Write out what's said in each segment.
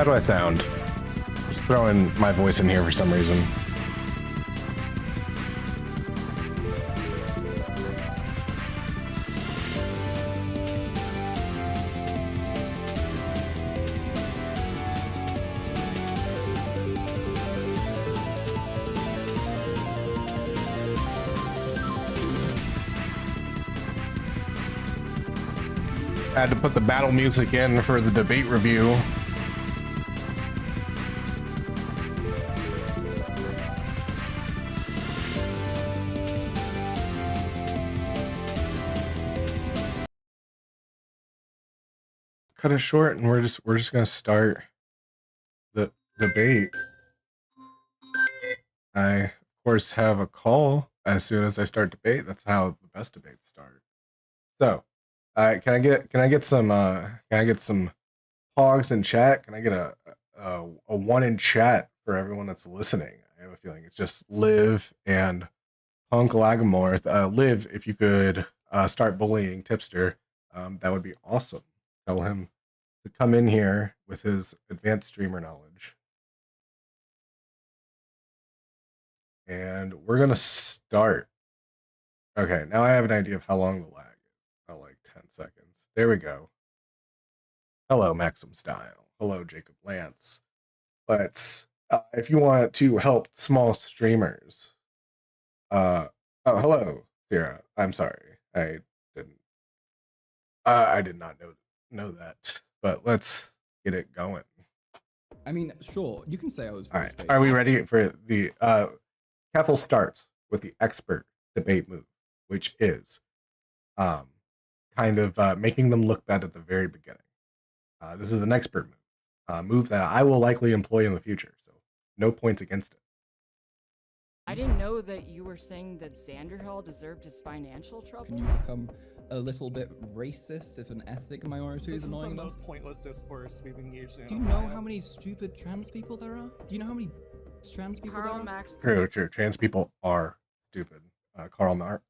How do I sound? Just throwing my voice in here for some reason. I had to put the battle music in for the debate review. Cut it short, and we're just gonna start the debate. I of course have a call as soon as I start debate. That's how the best debates start. So, can I get some hogs in chat? Can I get a one in chat for everyone that's listening? I have a feeling it's just Liv and Punk Lagamorth. Liv, if you could start bullying Tipster, that would be awesome. Tell him to come in here with his advanced streamer knowledge. And we're gonna start. Okay, now I have an idea of how long the lag is. About like 10 seconds. There we go. Hello, Maxim Style. Hello, Jacob Lance. Let's, if you want to help small streamers, oh, hello, Sarah. I'm sorry. I did not know that, but let's get it going. I mean, sure, you can say I was. All right, are we ready for the Keffals starts with the expert debate move, which is kind of making them look bad at the very beginning. This is an expert move, move that I will likely employ in the future, so no points against it. I didn't know that you were saying that Xanderhall deserved his financial trouble. Can you become a little bit racist if an ethnic minority is annoying enough? This is the most pointless discourse we've engaged in. Do you know how many stupid trans people there are? Do you know how many trans people Karl there are? Max. True. Trans people are stupid. Karl Max,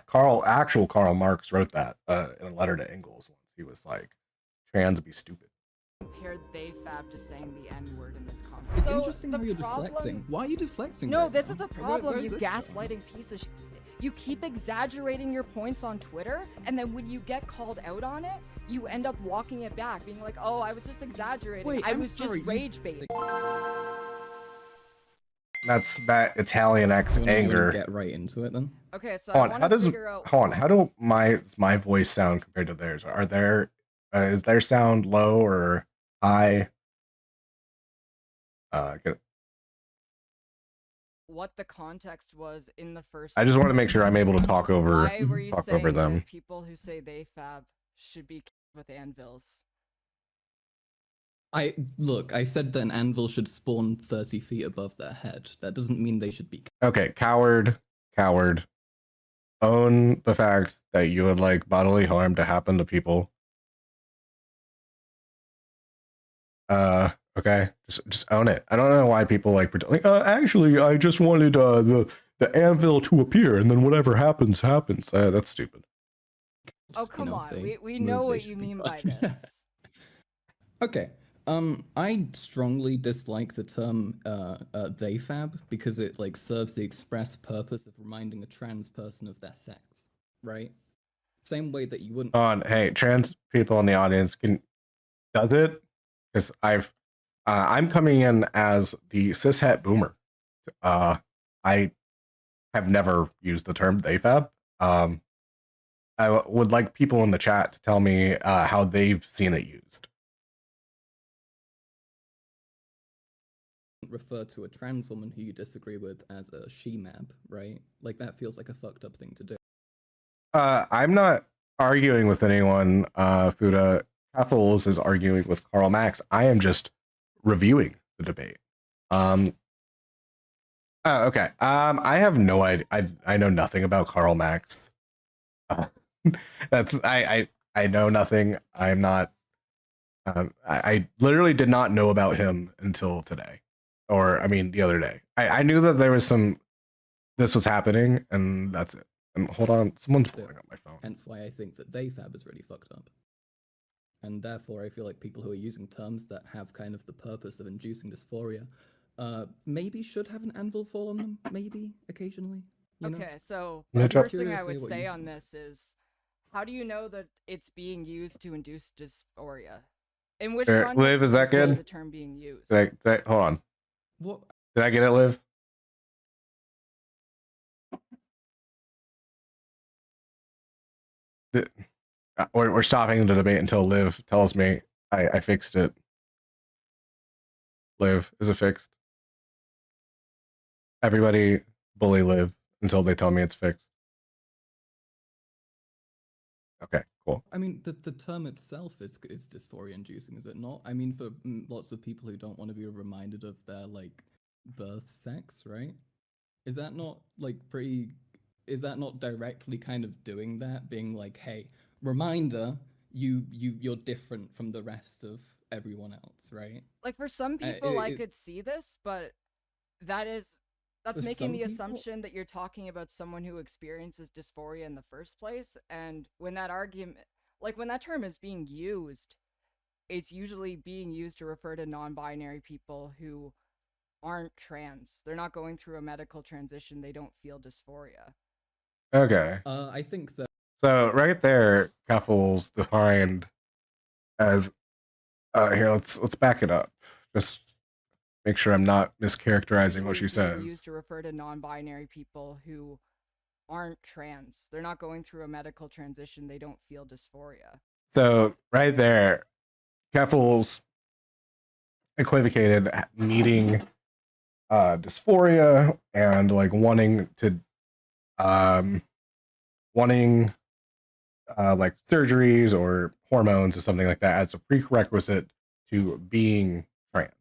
Karl Marx wrote that in a letter to Engels once. He was like, "Trans be stupid." Compared Theyfab to saying the N-word in this conversation. It's interesting how you're deflecting. Why are you deflecting? No, right this now? is the problem, Where you is this gaslighting piece of shit. You keep exaggerating your points on Twitter, and then when you get called out on it, you end up walking it back, being like, oh, I was just exaggerating. Wait, I I'm was sorry, just rage baiting. That's that Italian X anger. Get right into it then. Okay, so Hold I on, want to figure out... Hold on, how do my voice sound compared to theirs? Are there, is their sound low or high? What the context was in the first... I just want to make sure I'm able to talk over Why were you saying them. that people who say Theyfab should be with anvils? Look, I said that an anvil should spawn 30 feet above their head. That doesn't mean they should be. Okay, coward. Own the fact that you would like bodily harm to happen to people. Okay, just own it. I don't know why people like pretend. Actually, I just wanted the anvil to appear, and then whatever happens. That's stupid. Oh come on, we know what you mean by this. Okay. I strongly dislike the term Theyfab because it like serves the express purpose of reminding a trans person of their sex, right? Same way that you wouldn't. Hey, trans people in the audience, does it? Because I'm coming in as the cishet boomer. I have never used the term Theyfab. I would like people in the chat to tell me how they've seen it used. Refer to a trans woman who you disagree with as a she-mab, right? Like that feels like a fucked up thing to do. I'm not arguing with anyone. Fuda Keffals is arguing with Karl Max. I am just reviewing the debate. Okay. I have no idea. I know nothing about Karl Max. I know nothing. I'm not. I literally did not know about him until today. Or, I mean, the other day. I knew that there was this was happening, and that's it. And hold on, someone's blowing up my phone. Hence why I think that Theyfab is really fucked up. And therefore, I feel like people who are using terms that have kind of the purpose of inducing dysphoria maybe should have an anvil fall on them, maybe, occasionally, you know? Okay, so Yeah, the Jeff. first thing I Curious to would hear what you say on think. this is, how do you know that it's being used to induce dysphoria? In which Liv, context is do you that see good? the term being used? Hold on. What? Did I get it, Liv? We're stopping the debate until Liv tells me I fixed it. Liv, is it fixed? Everybody bully Liv until they tell me it's fixed. Okay, cool. I mean, the term itself is dysphoria inducing, is it not? I mean, for lots of people who don't want to be reminded of their like birth sex, right? Is that not like pretty? Is that not directly kind of doing that, being like, hey, reminder, you're different from the rest of everyone else, right? Like, for some people, I could see this, but that's For making some the people? assumption that you're talking about someone who experiences dysphoria in the first place. And when that argument, like when that term is being used, it's usually being used to refer to non-binary people who aren't trans. They're not going through a medical transition. They don't feel dysphoria. Okay. I think that. So right there, Keffals defined as here. Let's back it up. Just make sure I'm not mischaracterizing what she Usually says. being used to refer to non-binary people who aren't trans. They're not going through a medical transition. They don't feel dysphoria. So right there, Keffals equivocated needing dysphoria and like wanting like surgeries or hormones or something like that as a prerequisite to being trans.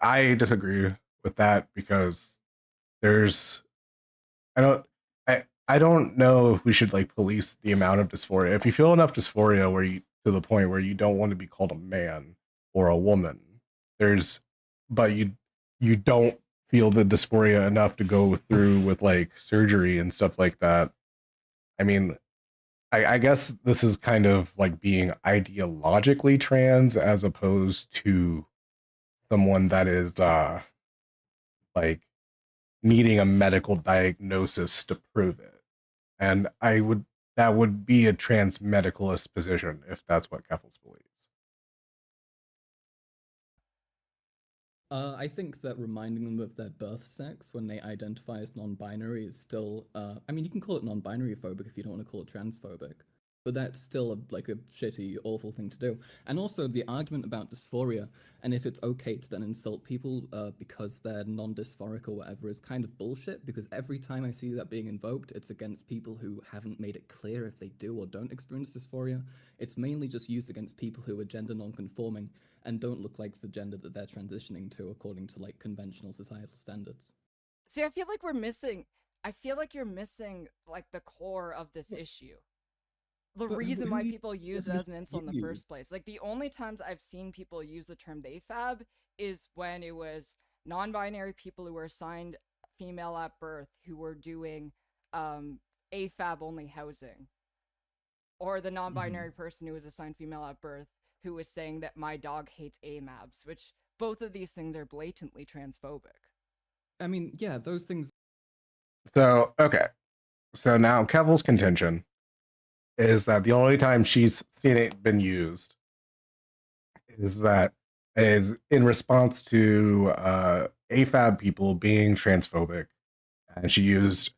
I disagree with that because there's I don't know if we should like police the amount of dysphoria. If you feel enough dysphoria where you to the point where you don't want to be called a man or a woman, but you don't feel the dysphoria enough to go through with like surgery and stuff like that. I mean, I guess this is kind of like being ideologically trans as opposed to someone that is like needing a medical diagnosis to prove it. And that would be a trans medicalist position if that's what Keffals believes. I think that reminding them of their birth sex when they identify as non-binary is still. I mean, you can call it non-binary phobic if you don't want to call it transphobic, but that's still like a shitty, awful thing to do. And also the argument about dysphoria and if it's okay to then insult people because they're non-dysphoric or whatever is kind of bullshit. Because every time I see that being invoked, it's against people who haven't made it clear if they do or don't experience dysphoria. It's mainly just used against people who are gender non-conforming and don't look like the gender that they're transitioning to according to like conventional societal standards. See, I feel like you're missing like the core of this issue. The reason why people use it as an insult in the first place. Like, the only times I've seen people use the term Theyfab is when it was non-binary people who were assigned female at birth who were doing AFAB only housing, or the non-binary person who was assigned female at birth who was saying that my dog hates AMABs, which both of these things are blatantly transphobic. I mean, yeah, those things. So, okay. So now Keffals' contention is that the only time she's seen it been used is in response to AFAB people being transphobic, and she used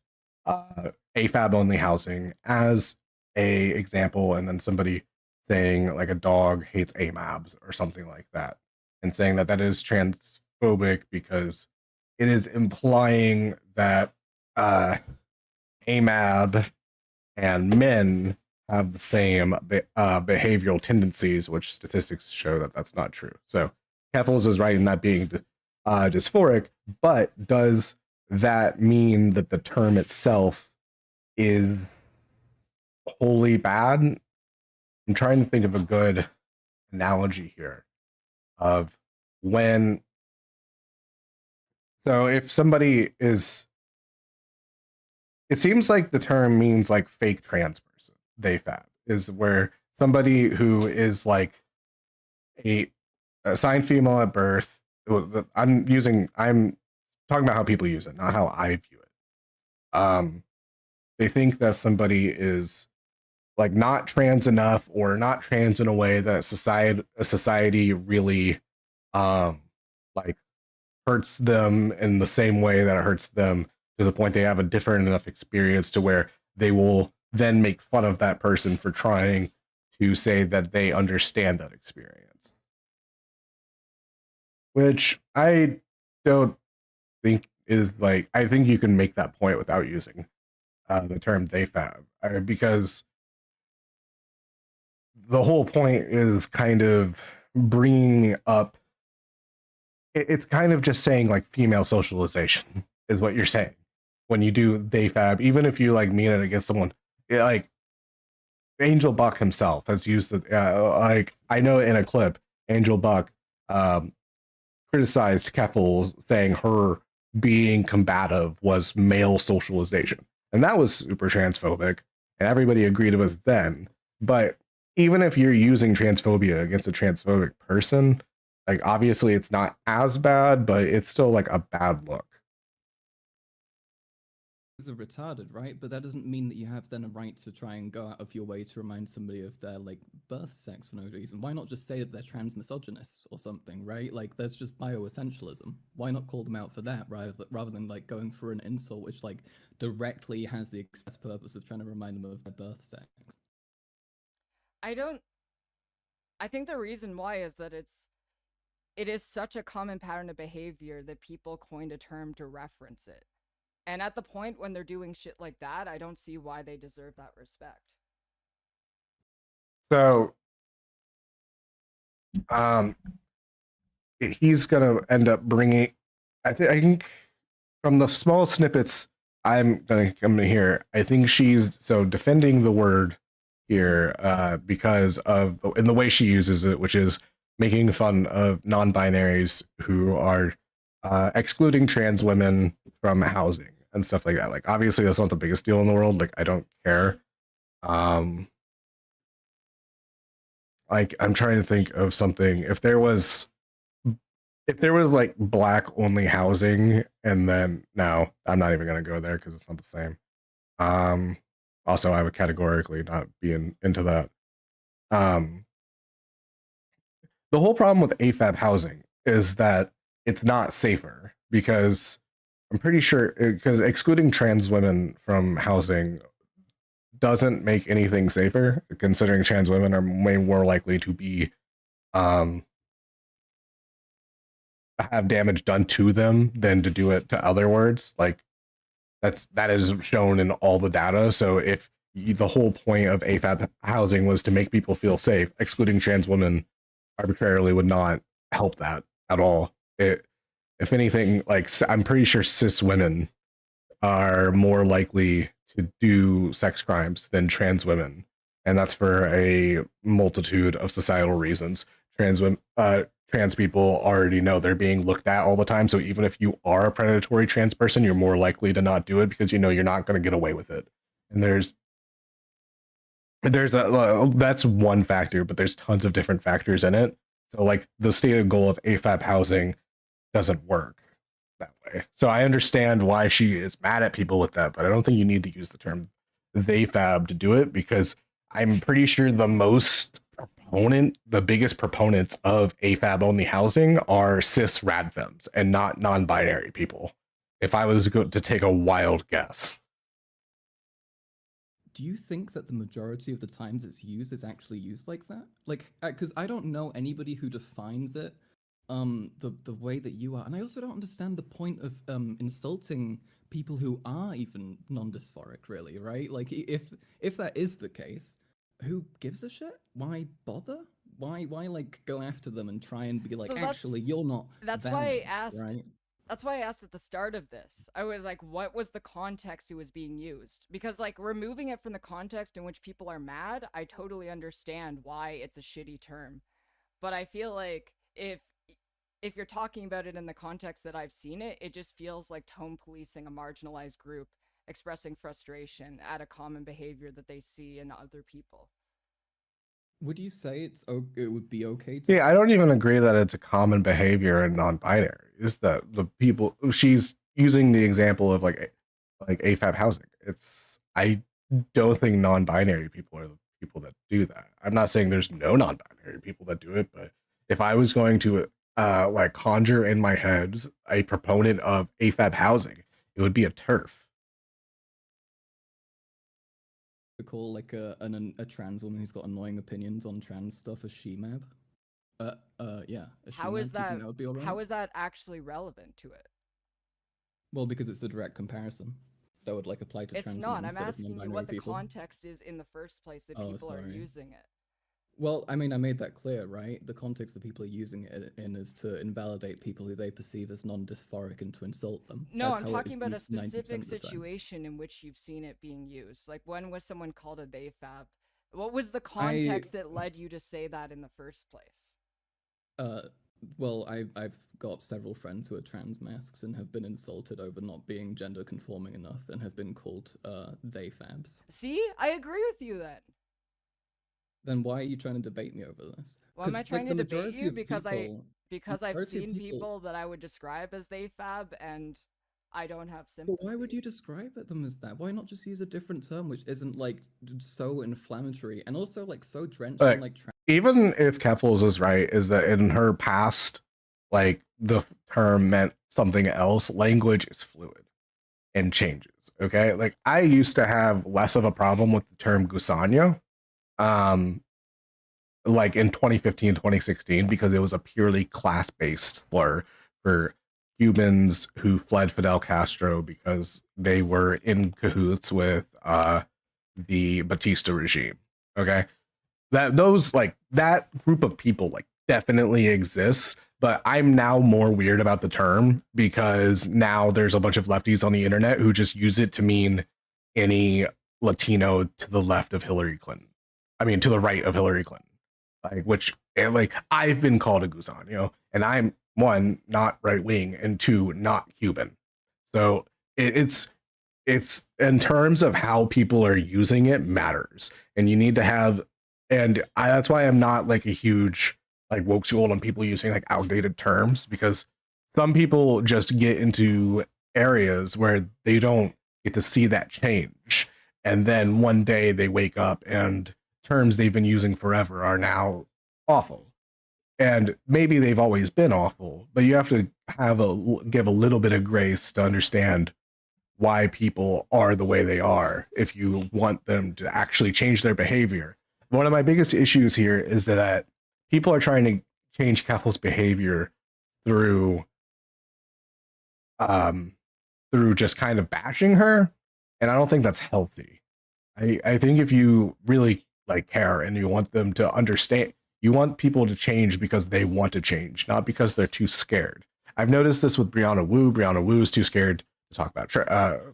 AFAB only housing as a example, and then somebody saying like a dog hates AMABs or something like that, and saying that is transphobic because it is implying that AMAB and men have the same behavioral tendencies, which statistics show that that's not true. So Keffals is right in that being dysphoric, but does that mean that the term itself is wholly bad? I'm trying to think of a good analogy here of when. So if somebody is, it seems like the term means like fake trans person, Theyfab. is where somebody who is like a assigned female at birth. I'm talking about how people use it, not how I view it. They think that somebody is like not trans enough or not trans in a way that society really like hurts them in the same way that it hurts them, to the point they have a different enough experience to where they will then make fun of that person for trying to say that they understand that experience, which I don't think is like, I think you can make that point without using the term Theyfab, because the whole point is kind of bringing up, it's kind of just saying like female socialization is what you're saying when you do Theyfab, even if you like mean it against someone. Like Angel Buck himself has used the like, I know in a clip Angel Buck criticized Keffals, saying her being combative was male socialization, and that was super transphobic, and everybody agreed with it then. But even if you're using transphobia against a transphobic person, like obviously it's not as bad, but it's still like a bad look. Are retarded, right? But that doesn't mean that you have then a right to try and go out of your way to remind somebody of their like birth sex for no reason. Why not just say that they're transmisogynists or something, right? Like that's just bioessentialism. Why not call them out for that rather than like going for an insult which like directly has the express purpose of trying to remind them of their birth sex? I think the reason why is that it is such a common pattern of behavior that people coined a term to reference it. And at the point when they're doing shit like that, I don't see why they deserve that respect. So he's gonna end up bringing, I think from the small snippets I'm gonna hear, I think she's so defending the word here because of in the way she uses it, which is making fun of non-binaries who are excluding trans women from housing and stuff like that. Like obviously that's not the biggest deal in the world. Like I don't care. Like I'm trying to think of something. If there was like black only housing, and then no, I'm not even gonna go there because it's not the same. Also I would categorically not be into that. The whole problem with AFAB housing is that it's not safer, because I'm pretty sure, because excluding trans women from housing doesn't make anything safer, considering trans women are way more likely to be have damage done to them than to do it to other words. Like that is shown in all the data. So if the whole point of AFAB housing was to make people feel safe, excluding trans women arbitrarily would not help that at all. If anything, like I'm pretty sure cis women are more likely to do sex crimes than trans women, and that's for a multitude of societal reasons. Trans people already know they're being looked at all the time, so even if you are a predatory trans person, you're more likely to not do it because you know you're not going to get away with it. And there's that's one factor, but there's tons of different factors in it. So like the stated goal of AFAB housing doesn't work that way. So I understand why she is mad at people with that, but I don't think you need to use the term Theyfab to do it, because I'm pretty sure the biggest proponents of AFAB only housing are cis radfems and not non-binary people, if I was to take a wild guess. Do you think that the majority of the times it's used is actually used like that? Like, because I don't know anybody who defines it the way that you are, and I also don't understand the point of insulting people who are even non-dysphoric, really, right? Like, if that is the case, who gives a shit? Why bother? Why like go after them and try and be like, So actually, you're not. That's valid, why I asked. Right? That's why I asked at the start of this. I was like, what was the context it was being used? Because like removing it from the context in which people are mad, I totally understand why it's a shitty term. But I feel like if you're talking about it in the context that I've seen it, it just feels like tone policing a marginalized group expressing frustration at a common behavior that they see in other people. Would you say it would be okay to? Yeah, I don't even agree that it's a common behavior in non-binary. Is that the people she's using the example of like AFAB housing? I don't think non-binary people are the people that do that. I'm not saying there's no non-binary people that do it, but if I was going to like conjure in my head a proponent of AFAB housing, it would be a TERF. To call like a trans woman who's got annoying opinions on trans stuff a she-mab? Yeah. How is Do you think that? that would be alright? How is that actually relevant to it? Well, because it's a direct comparison that would like apply to It's trans not. women I'm instead of asking you non-binary what the people. context is in the first place that Oh, people are sorry. using it. Well, I mean, I made that clear, right? The context that people are using it in is to invalidate people who they perceive as non-dysphoric and to insult them. No, That's I'm how it talking is about a used 90% specific of the time. situation in which you've seen it being used. Like, when was someone called a Theyfab? What was the context that led you to say that in the first place? Well, I've got several friends who are trans masks and have been insulted over not being gender conforming enough and have been called Theyfabs. See, I agree with you then. Then why are you trying to debate me over this? Why am I trying to debate you? Because I've seen people people that I would describe as Theyfab, and I don't have sympathy. But why would you describe them as that? Why not just use a different term which isn't like so inflammatory and also like so drenched in like even if Keffals is right, is that in her past, like the term meant something else. Language is fluid and changes. Okay, like I used to have less of a problem with the term gusanyo, like in 2015, 2016, because it was a purely class-based slur for Cubans who fled Fidel Castro because they were in cahoots with the Batista regime. Okay, that group of people like definitely exists, but I'm now more weird about the term because now there's a bunch of lefties on the internet who just use it to mean any Latino to the left of Hillary Clinton. I mean, to the right of Hillary Clinton. Like I've been called a gusanyo, and I'm one, not right wing, and two, not Cuban. So it's in terms of how people are using it matters, and you need to have, that's why I'm not like a huge like woke school on people using like outdated terms, because some people just get into areas where they don't get to see that change, and then one day they wake up and terms they've been using forever are now awful. And maybe they've always been awful, but you have to give a little bit of grace to understand why people are the way they are if you want them to actually change their behavior. One of my biggest issues here is that people are trying to change Keffals' behavior through just kind of bashing her, and I don't think that's healthy. I think if you really like care and you want them to understand, you want people to change because they want to change, not because they're too scared. I've noticed this with Brianna Wu. Brianna Wu is too scared to talk about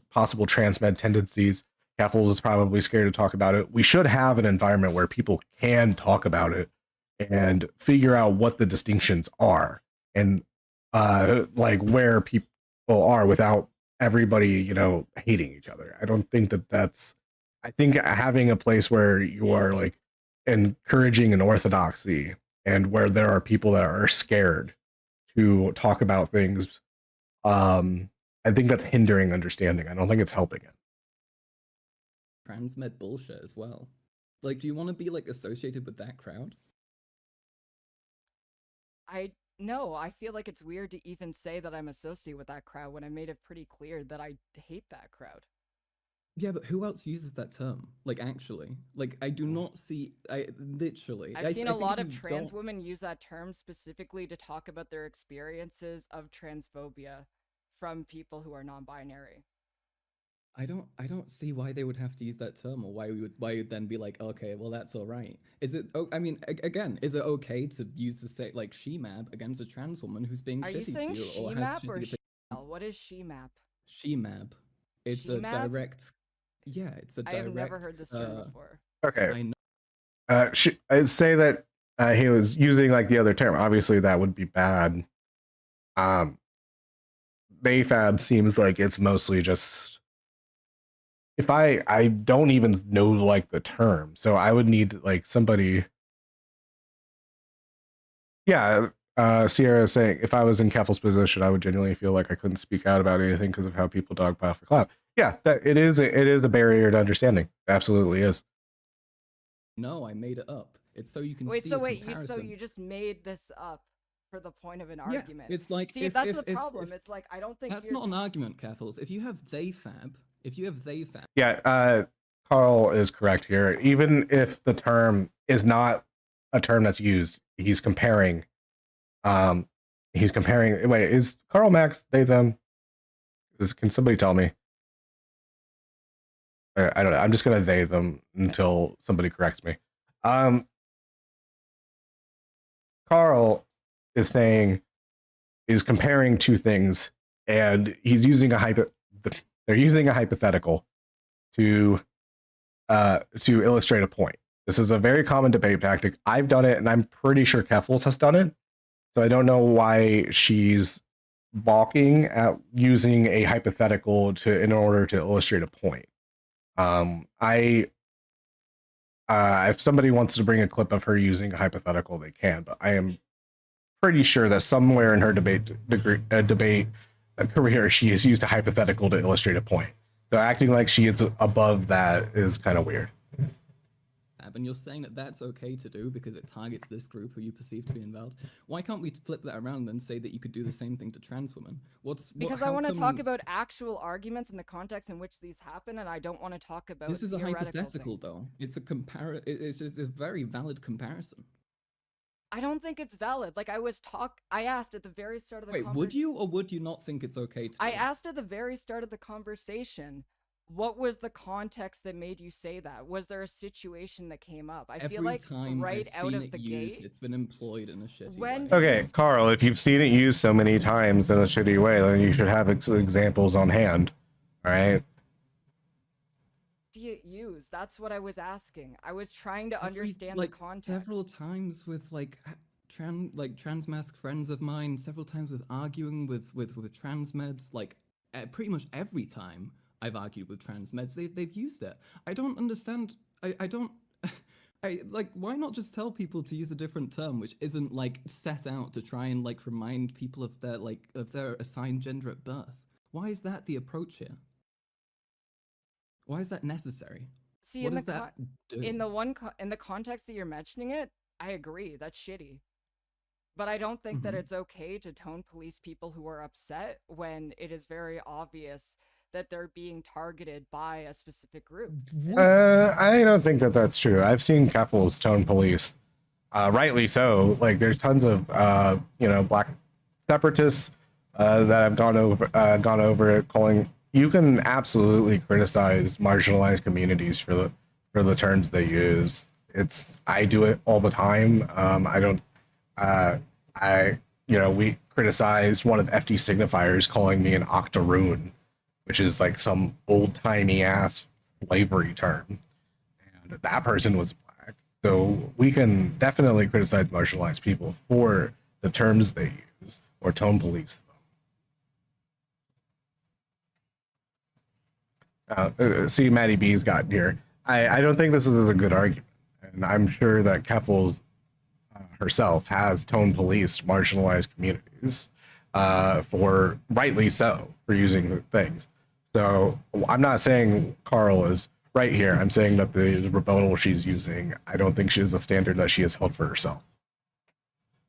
possible transmed tendencies. Keffals is probably scared to talk about it. We should have an environment where people can talk about it and figure out what the distinctions are and like where people are without everybody, hating each other. I don't think that's. I think having a place where you are like encouraging an orthodoxy and where there are people that are scared to talk about things, I think that's hindering understanding. I don't think it's helping it. Transmed bullshit as well. Like, do you want to be like associated with that crowd? No, I feel like it's weird to even say that I'm associated with that crowd when I made it pretty clear that I hate that crowd. Yeah, but who else uses that term? Like, actually, like I do not see. I've seen a lot of trans women use that term specifically to talk about their experiences of transphobia from people who are non-binary. I don't see why they would have to use that term, or why you'd then be like, okay, well that's all right. Is it? Oh, I mean, again, is it okay to use the say like she-mab against a trans woman who's being shitty to you? Are you saying she-map or she-map? What is she-map? She-mab. It's she-mab? A direct. Yeah, it's a direct. I have never heard this term before. Okay. I know. I'd say that he was using like the other term. Obviously, that would be bad. Theyfab seems like it's mostly just. If I don't even know like the term, so I would need like somebody Yeah, Sierra is saying if I was in Keffals' position, I would genuinely feel like I couldn't speak out about anything because of how people dogpile for clout. Yeah, that it is a barrier to understanding. It absolutely is. No, I made it up. It's so you can Wait, see so a wait, comparison. you just made this up for the point of an Yeah, argument. it's like See, that's the problem. It's like I don't think that's not an argument, Keffals. If you have Theyfab, Yeah, Karl is correct here. Even if the term is not a term that's used, he's comparing. Wait, is Karl Max they them? Can somebody tell me? I don't know. I'm just gonna they them until somebody corrects me. Karl is comparing two things, and he's using they're using a hypothetical to illustrate a point. This is a very common debate tactic. I've done it, and I'm pretty sure Keffals has done it. So I don't know why she's balking at using a hypothetical in order to illustrate a point. If somebody wants to bring a clip of her using a hypothetical, they can. But I am pretty sure that somewhere in her debate career, she has used a hypothetical to illustrate a point. So acting like she is above that is kind of weird. And you're saying that that's okay to do because it targets this group who you perceive to be invalid. Why can't we flip that around and say that you could do the same thing to trans women? Because I want to talk about actual arguments in the context in which these happen, and I don't want to talk about. This is a hypothetical, though. It's a It's a very valid comparison. I don't think it's valid. Like I asked at the very start of the conversation. Wait, would you or would you not think it's okay to? I asked at the very start of the conversation. What was the context that made you say that? Was there a situation that came up? I feel like right out of the gate, it's been employed in a shitty way. Okay, Karl, if you've seen it used so many times in a shitty way, then you should have examples on hand. All right. See it used? That's what I was asking. I was trying to understand the context. Several times with trans mask friends of mine. Several times with arguing with trans meds. Like pretty much every time I've argued with trans meds, they've used it. I don't understand. I don't. Why not just tell people to use a different term, which isn't like set out to try and like remind people of their assigned gender at birth? Why is that the approach here? Why is that necessary? See, what does that do? In the context that you're mentioning it, I agree. That's shitty. But I don't think that it's okay to tone police people who are upset when it is very obvious that they're being targeted by a specific group. I don't think that that's true. I've seen Keffals tone police, rightly so. Like, there's tons of black separatists that have gone over it, calling. You can absolutely criticize marginalized communities for the terms they use. I do it all the time. We criticized one of FD signifiers calling me an octoroon, which is like some old-timey ass slavery term. And that person was black. So we can definitely criticize marginalized people for the terms they use or tone police them. See, Maddie B's gotten here. I don't think this is a good argument. And I'm sure that Keffals herself has tone policed marginalized communities for rightly so for using things. So I'm not saying Karl is right here. I'm saying that the rebuttal she's using, I don't think she is a standard that she has held for herself.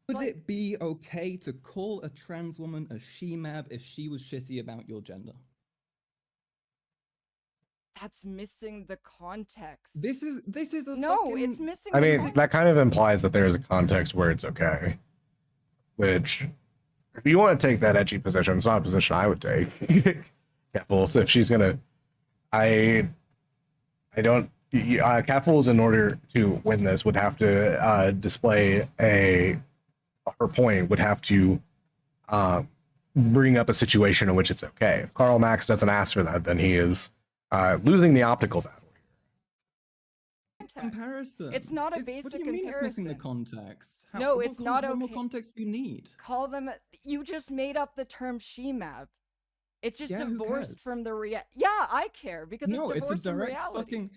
Would it be okay to call a trans woman a she-mab if she was shitty about your gender? That's missing the context. This is a it's missing. I mean, that kind of implies that there is a context where it's okay. Which, if you want to take that edgy position, it's not a position I would take. Keffals, if she's gonna, Keffals, in order to win this, would have to display her point, would have to bring up a situation in which it's okay. If Karl Max doesn't ask for that, then he is losing the optical battle here. Comparison. It's not a basic What do you mean comparison. It's missing the context? It's not okay. What more context do you need? Call them. You just made up the term she-mab. It's just divorced from the Yeah, I care because it's a direct fucking.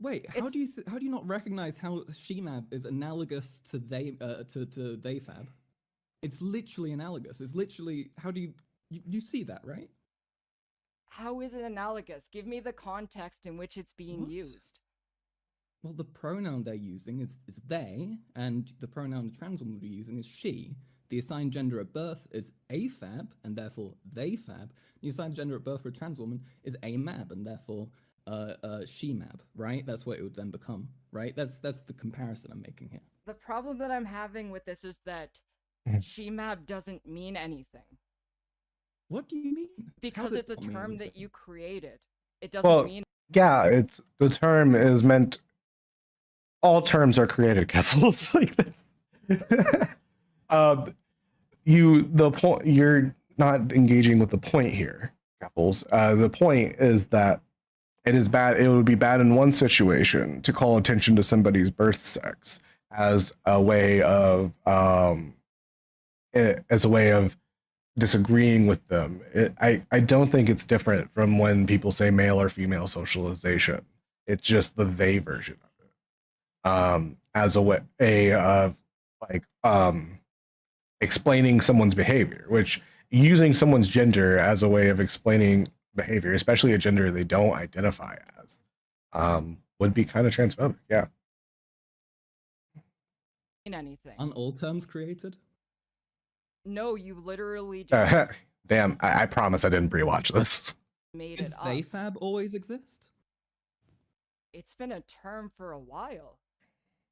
Wait, how do you not recognize how she-mab is analogous to Theyfab? It's literally analogous. It's literally, how do you see that, right? How is it analogous? Give me the context in which it's being What? used. Well, the pronoun they're using is they, and the pronoun the trans woman would be using is she. The assigned gender at birth is AFAB, and therefore theyfab. The assigned gender at birth for a trans woman is AMAB, and therefore she-mab, right? That's what it would then become, right? That's the comparison I'm making here. The problem that I'm having with this is that she-mab doesn't mean anything. What do you mean? Because it's a term that you created. It doesn't Well, mean... yeah, it's the term is meant. All terms are created, Keffals. Like this. You're not engaging with the point here, Keffals. The point is that it is bad. It would be bad in one situation to call attention to somebody's birth sex as a way of disagreeing with them. I don't think it's different from when people say male or female socialization. It's just the they version of it. As a way of explaining someone's behavior, which using someone's gender as a way of explaining behavior, especially a gender they don't identify as, would be kind of transphobic. Yeah. anything. Aren't all terms created? No, you literally just Damn, I promise I didn't pre-watch this. made Did it up. theyfab always exist? It's been a term for a while.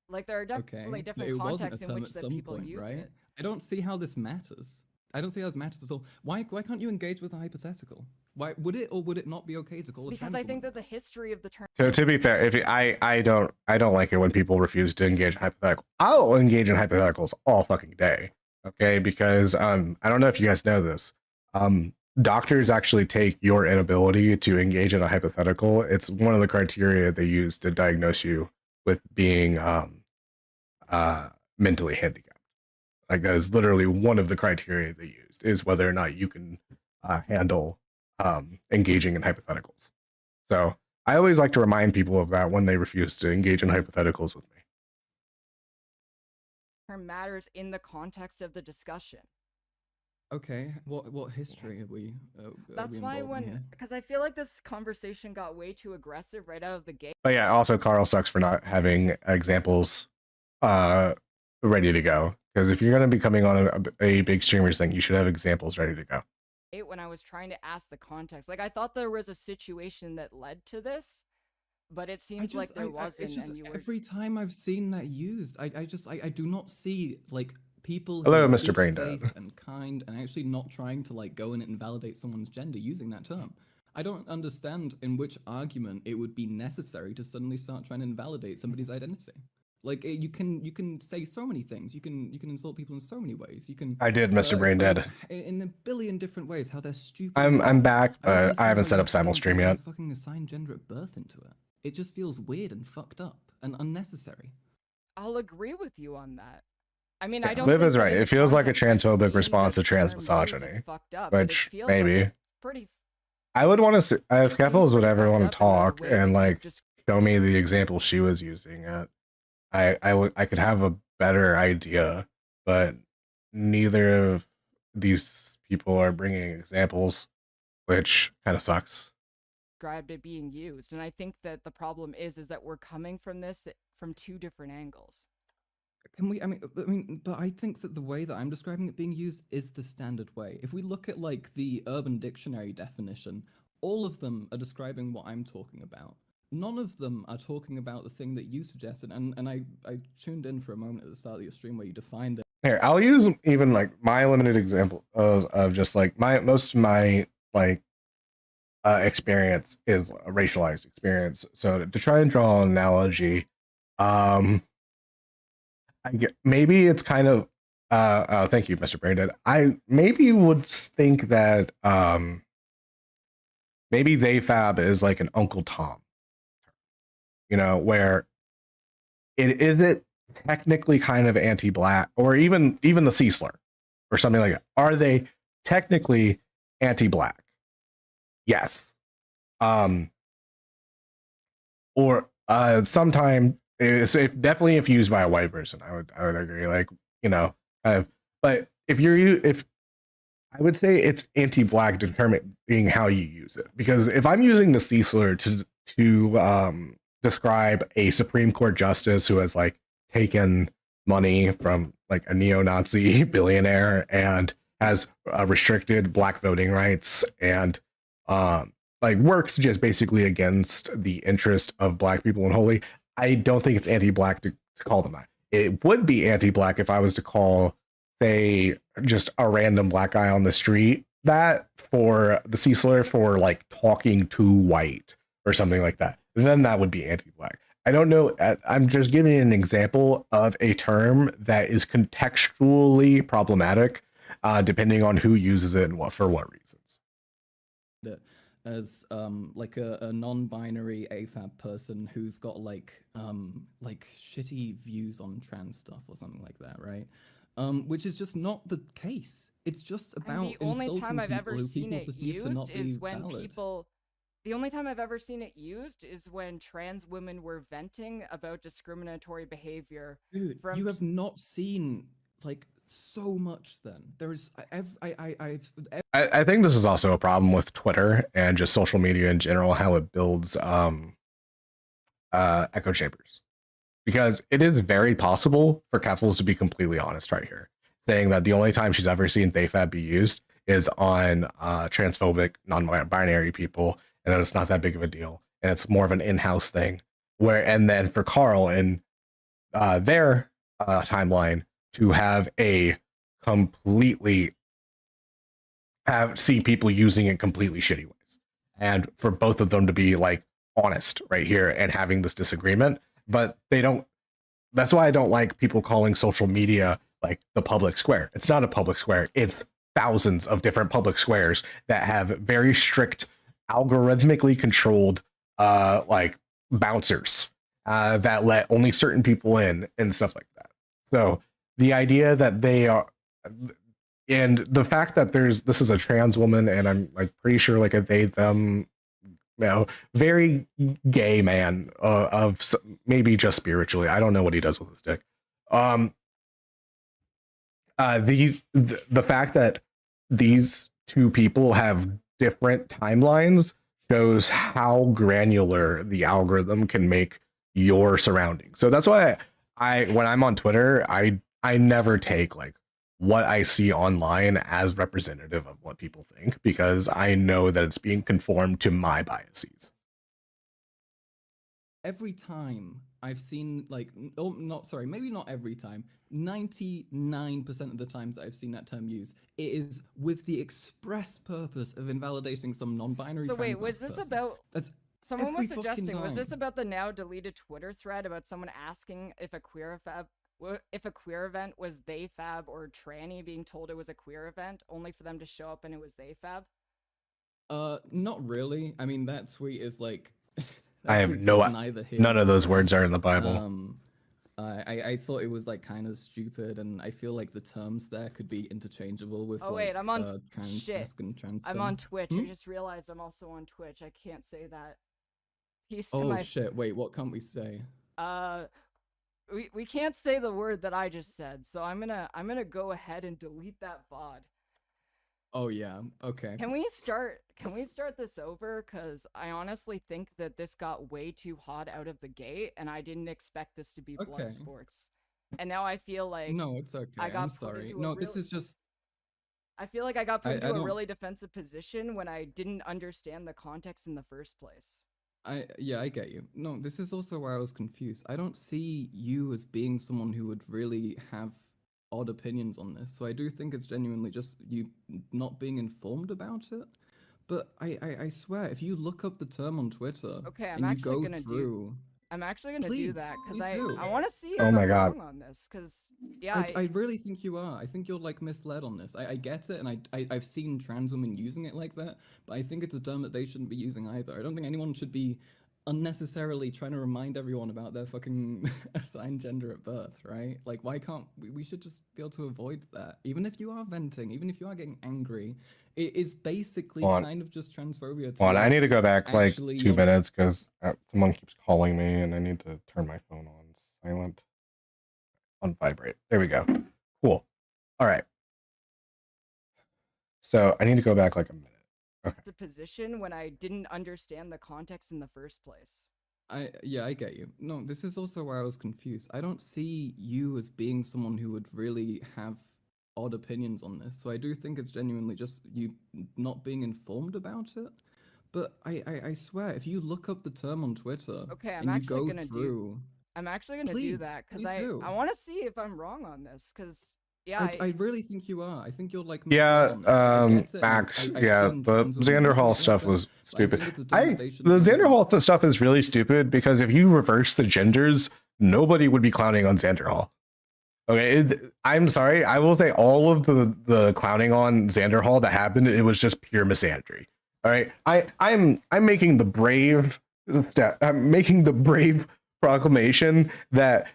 Like, there are definitely Okay, but different it wasn't a contexts in term which at that some people point, use right? it. I don't see how this matters. I don't see how this matters at all. Why can't you engage with a hypothetical? Why would it or would it not be okay to call a Because trans I think woman? that the history of the term... To be fair, if I don't like it when people refuse to engage in hypothetical. I'll engage in hypotheticals all fucking day. Okay, because I don't know if you guys know this. Doctors actually take your inability to engage in a hypothetical. It's one of the criteria they use to diagnose you with being mentally handicapped. Like, that is literally one of the criteria they used, is whether or not you can handle engaging in hypotheticals. So I always like to remind people of that when they refuse to engage in hypotheticals with me. term matters in the context of the discussion. Okay, what history are we? That's why because I feel like this conversation got way too aggressive right out of the gate. But yeah, also Karl sucks for not having examples ready to go. Because if you're going to be coming on a big streamers thing, you should have examples ready to go. When I was trying to ask the context, like, I thought there was a situation that led to this, but it seems like there wasn't. It's just and you were... every time I've seen that used, I do not see like people. Hello, who are Mr. good Braindead. faith and kind, and actually not trying to like go in and invalidate someone's gender using that term. I don't understand in which argument it would be necessary to suddenly start trying to invalidate somebody's identity. Like, you can say so many things. You can insult people in so many ways. You can. I did, Mr. Braindead. In a billion different ways. How they're stupid. I'm back, I don't but I understand haven't how set you up simul can't stream bring yet. Fucking assigned gender at birth into it. It just feels weird and fucked up and unnecessary. I'll agree with you on that. I mean, I don't. Liv think is that right. in It the feels like a context I've transphobic seen response the to trans term used, misogyny, it's fucked up, but it which feels like maybe it's pretty. I would want to see if It Keffals seems would pretty ever fucked want up to in the talk way and that you like just... show me the example she was using it. I could have a better idea, but neither of these people are bringing examples, which kind of sucks. Described it being used, and I think that the problem is that we're coming from this from two different angles. Can we? I mean, but I think that the way that I'm describing it being used is the standard way. If we look at like the Urban Dictionary definition, all of them are describing what I'm talking about. None of them are talking about the thing that you suggested, and I tuned in for a moment at the start of your stream where you defined it. Here, I'll use even like my limited example of just like most of my like experience is a racialized experience. So to try and draw an analogy, maybe it's kind of thank you, Mr. Braindead. I maybe would think that maybe Theyfab is like an Uncle Tom, you know, where it isn't technically kind of anti-black, or even the C slur or something like that. Are they technically anti-black? Yes. Or sometime it's definitely if used by a white person, I would agree. Like, you know, kind of, but if I would say it's anti-black determining how you use it, because if I'm using the C slur to describe a Supreme Court justice who has like taken money from like a neo-Nazi billionaire and has restricted black voting rights and like works just basically against the interest of black people in Holy, I don't think it's anti-black to call them that. It would be anti-black if I was to call, say, just a random black guy on the street that for the C slur for like talking too white or something like that. Then that would be anti-black. I don't know. I'm just giving an example of a term that is contextually problematic, depending on who uses it and what for what reasons. As like a non-binary AFAB person who's got like shitty views on trans stuff or something like that, right? Which is just not the case. It's just about the only insulting time I've people ever who seen people it perceive to not used is be when valid. people. The only time I've ever seen it used is when trans women were venting about discriminatory behavior. Dude, you have not seen like so much. Then there is. I think this is also a problem with Twitter and just social media in general, how it builds echo chambers. Because it is very possible for Keffals to be completely honest right here, saying that the only time she's ever seen Theyfab be used is on transphobic, non-binary people, and that it's not that big of a deal, and it's more of an in-house thing. And then for Karl and their timeline to have a completely see people using it completely shitty ways, and for both of them to be like honest right here and having this disagreement, but they don't. That's why I don't like people calling social media like the public square. It's not a public square. It's thousands of different public squares that have very strict, algorithmically controlled like bouncers that let only certain people in and stuff like that. So the idea that they are, and the fact that this is a trans woman, and I'm like pretty sure like a they them, very gay man of maybe just spiritually. I don't know what he does with his dick. The fact that these two people have different timelines shows how granular the algorithm can make your surroundings. So that's why I when I'm on Twitter, I never take like what I see online as representative of what people think, because I know that it's being conformed to my biases. Every time I've seen maybe not every time, 99% of the times that I've seen that term used, it is with the express purpose of invalidating some non-binary. So wait, was this person. about? Someone was fucking suggesting, was this time. about the now deleted Twitter thread about someone asking if a queer event was Theyfab or tranny being told it was a queer event, only for them to show up and it was Theyfab? Not really. I mean, that tweet is like. I have none of those words are in the Bible. I thought it was like kind of stupid, and I feel like the terms there could be interchangeable with. Oh wait, I'm on shit. Trans I'm on Twitch. I just realized I'm also on Twitch. I can't say that. Peace to my shit! Wait, what can't we say? We can't say the word that I just said, so I'm gonna go ahead and delete that VOD. Oh yeah, okay. Can we start this over? Cause I honestly think that this got way too hot out of the gate, and I didn't expect this to be blood sports. And now I feel like no, it's okay. I'm sorry. No, this is just. I feel like I got put into a really defensive position when I didn't understand the context in the first place. I get you. No, this is also where I was confused. I don't see you as being someone who would really have odd opinions on this, so I do think it's genuinely just you not being informed about it. But I swear, if you look up the term on Twitter, I'm actually gonna do that because I want to see if I'm wrong on this, because I really think you are. I think you're like misled on this. I get it, and I've seen trans women using it like that, but I think it's a term that they shouldn't be using either. I don't think anyone should be unnecessarily trying to remind everyone about their fucking assigned gender at birth, right? Like, why can't we should just be able to avoid that? Even if you are venting, even if you are getting angry, it is basically kind of just transphobia. I need to go back like 2 minutes because someone keeps calling me and I need to turn my phone on silent, on vibrate. There we go. Cool. All right. So I need to go back like a minute. Okay. It's a position when I didn't understand the context in the first place. I get you. No, this is also where I was confused. I don't see you as being someone who would really have odd opinions on this. So I do think it's genuinely just you not being informed about it. But I swear, if you look up the term on Twitter Okay, I'm and you actually go gonna through, I'm actually gonna do Please, that because please do. I want to see if I'm wrong on this. Because yeah, I really think you are. I think you're like Yeah, misled on this. I get it, and Max. I've Yeah, seen the tons of Xander Hall engagement stuff with it, was but I stupid. think it's a dumb debate The and Xander reason. Hall stuff is really stupid because if you reverse the genders, nobody would be clowning on Xander Hall. Okay, I'm sorry. I will say all of the clowning on Xander Hall that happened, it was just pure misandry. All right, I'm making the brave step. I'm making the brave proclamation that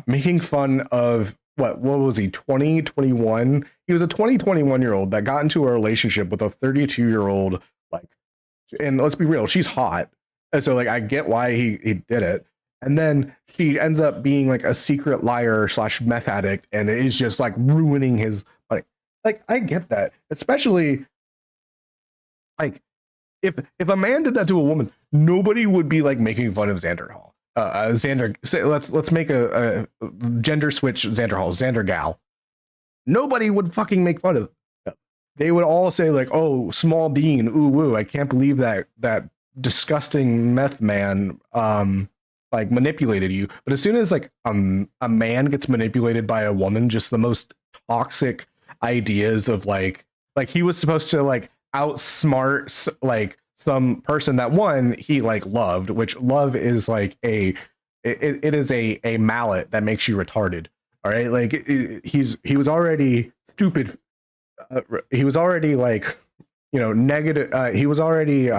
making fun of what was he 2021? He was a 2021-year-old that got into a relationship with a 32-year-old. Like, and let's be real, she's hot, and so like I get why he did it. And then she ends up being like a secret liar / meth addict, and it is just like ruining his money. Like I get that, especially like if a man did that to a woman, nobody would be like making fun of Xander Hall. Xander, let's make a gender switch. Xander Hall, Xander Gal. Nobody would fucking make fun of them. They would all say like, "Oh, small bean, ooh woo! I can't believe that disgusting meth man like manipulated you." But as soon as like a man gets manipulated by a woman, just the most toxic ideas of like he was supposed to like outsmart like some person that one he like loved, which love is like it is a mallet that makes you retarded. All right, like he was already stupid. He was already like negative. He was already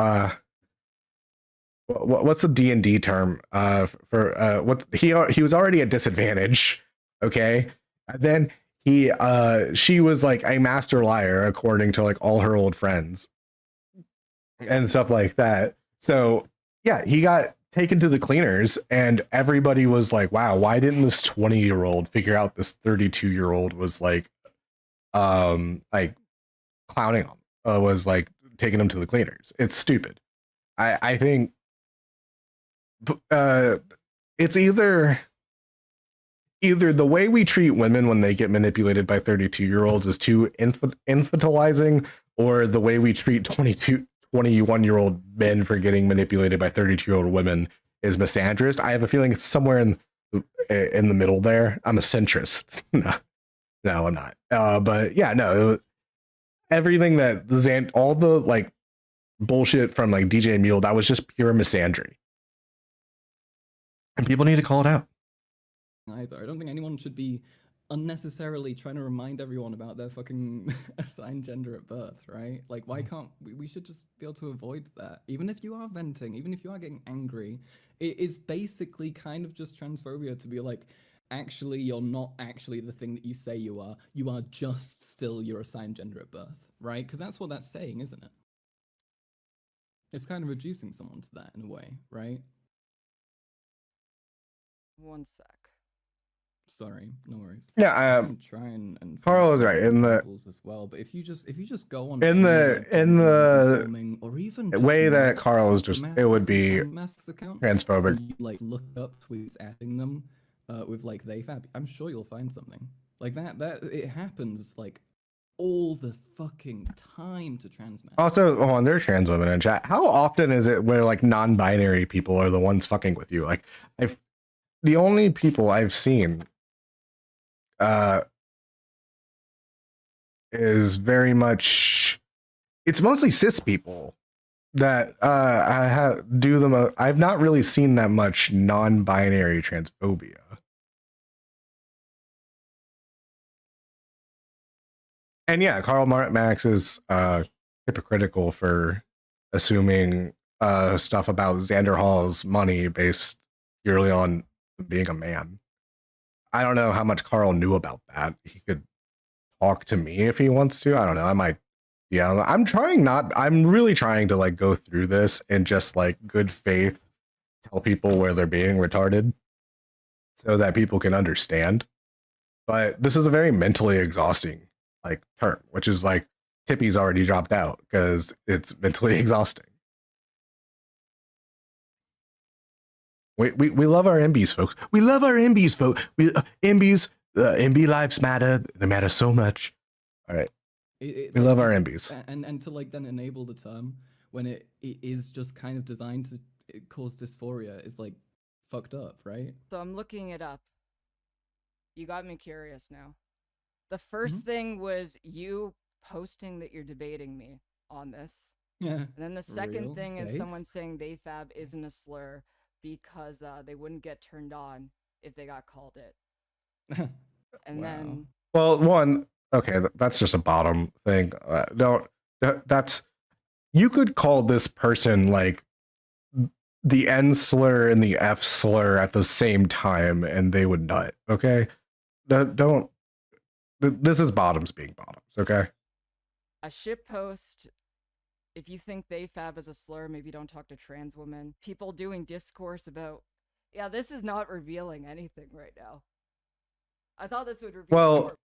what's the D&D term for what he was already at disadvantage. Okay, and then she was like a master liar according to like all her old friends and stuff like that. So yeah, he got taken to the cleaners and everybody was like, wow, why didn't this 20-year-old figure out this 32-year-old was like clowning him, was like taking him to the cleaners. It's stupid. I think it's either the way we treat women when they get manipulated by 32-year-olds is too infantilizing, or the way we treat 21-year-old men for getting manipulated by 32-year-old women is misandrist. I have a feeling it's somewhere in the middle there. I'm a centrist. No, I'm not. But yeah, no. Everything that all the like bullshit from like DJ Mule, that was just pure misandry. And people need to call it out. Either. I don't think anyone should be unnecessarily trying to remind everyone about their fucking assigned gender at birth, right? Like, why can't we should just be able to avoid that? Even if you are venting, even if you are getting angry, it is basically kind of just transphobia to be like, actually, you're not actually the thing that you say you are. You are just still your assigned gender at birth, right? Because that's what that's saying, isn't it? It's kind of reducing someone to that in a way, right? One sec. Sorry, no worries. Yeah, I can try and Carl find is some right in the examples as well. But if you just go on in the filming, or even way that Matt's Carl is just, it would be account, transphobic. and you like look up tweets adding them with like Theyfab, I'm sure you'll find something like that. That it happens like all the fucking time to trans men. Also, on their trans women in chat, how often is it where like non-binary people are the ones fucking with you? Like, the only people I've seen is very much, it's mostly cis people that do them. I've not really seen that much non-binary transphobia. And yeah, Karl Max is hypocritical for assuming stuff about Xander Hall's money based purely on being a man. I don't know how much Carl knew about that. He could talk to me if he wants to. I don't know. I might. Yeah, I'm really trying to like go through this and just like good faith tell people where they're being retarded so that people can understand. But this is a very mentally exhausting like term, which is like Tippy's already dropped out because it's mentally exhausting. We love our MBs, folks. We love our MBs, folks. We MBs, MB lives matter. They matter so much. All right. We love our MBs. And to like then enable the term when it is just kind of designed to cause dysphoria is like fucked up, right? So I'm looking it up. You got me curious now. The first thing was you posting that you're debating me on this. Yeah. And then the second Real thing is case? someone saying Theyfab isn't a slur because they wouldn't get turned on if they got called it. And Wow. then Well, one, okay, that's just a bottom thing. That's you could call this person like the N slur and the F slur at the same time, and they would nut. Okay, don't. This is bottoms being bottoms. Okay. a ship post. If you think Theyfab is a slur, maybe don't talk to trans women. People doing discourse about, yeah, this is not revealing anything right now. I thought this would reveal Well, more.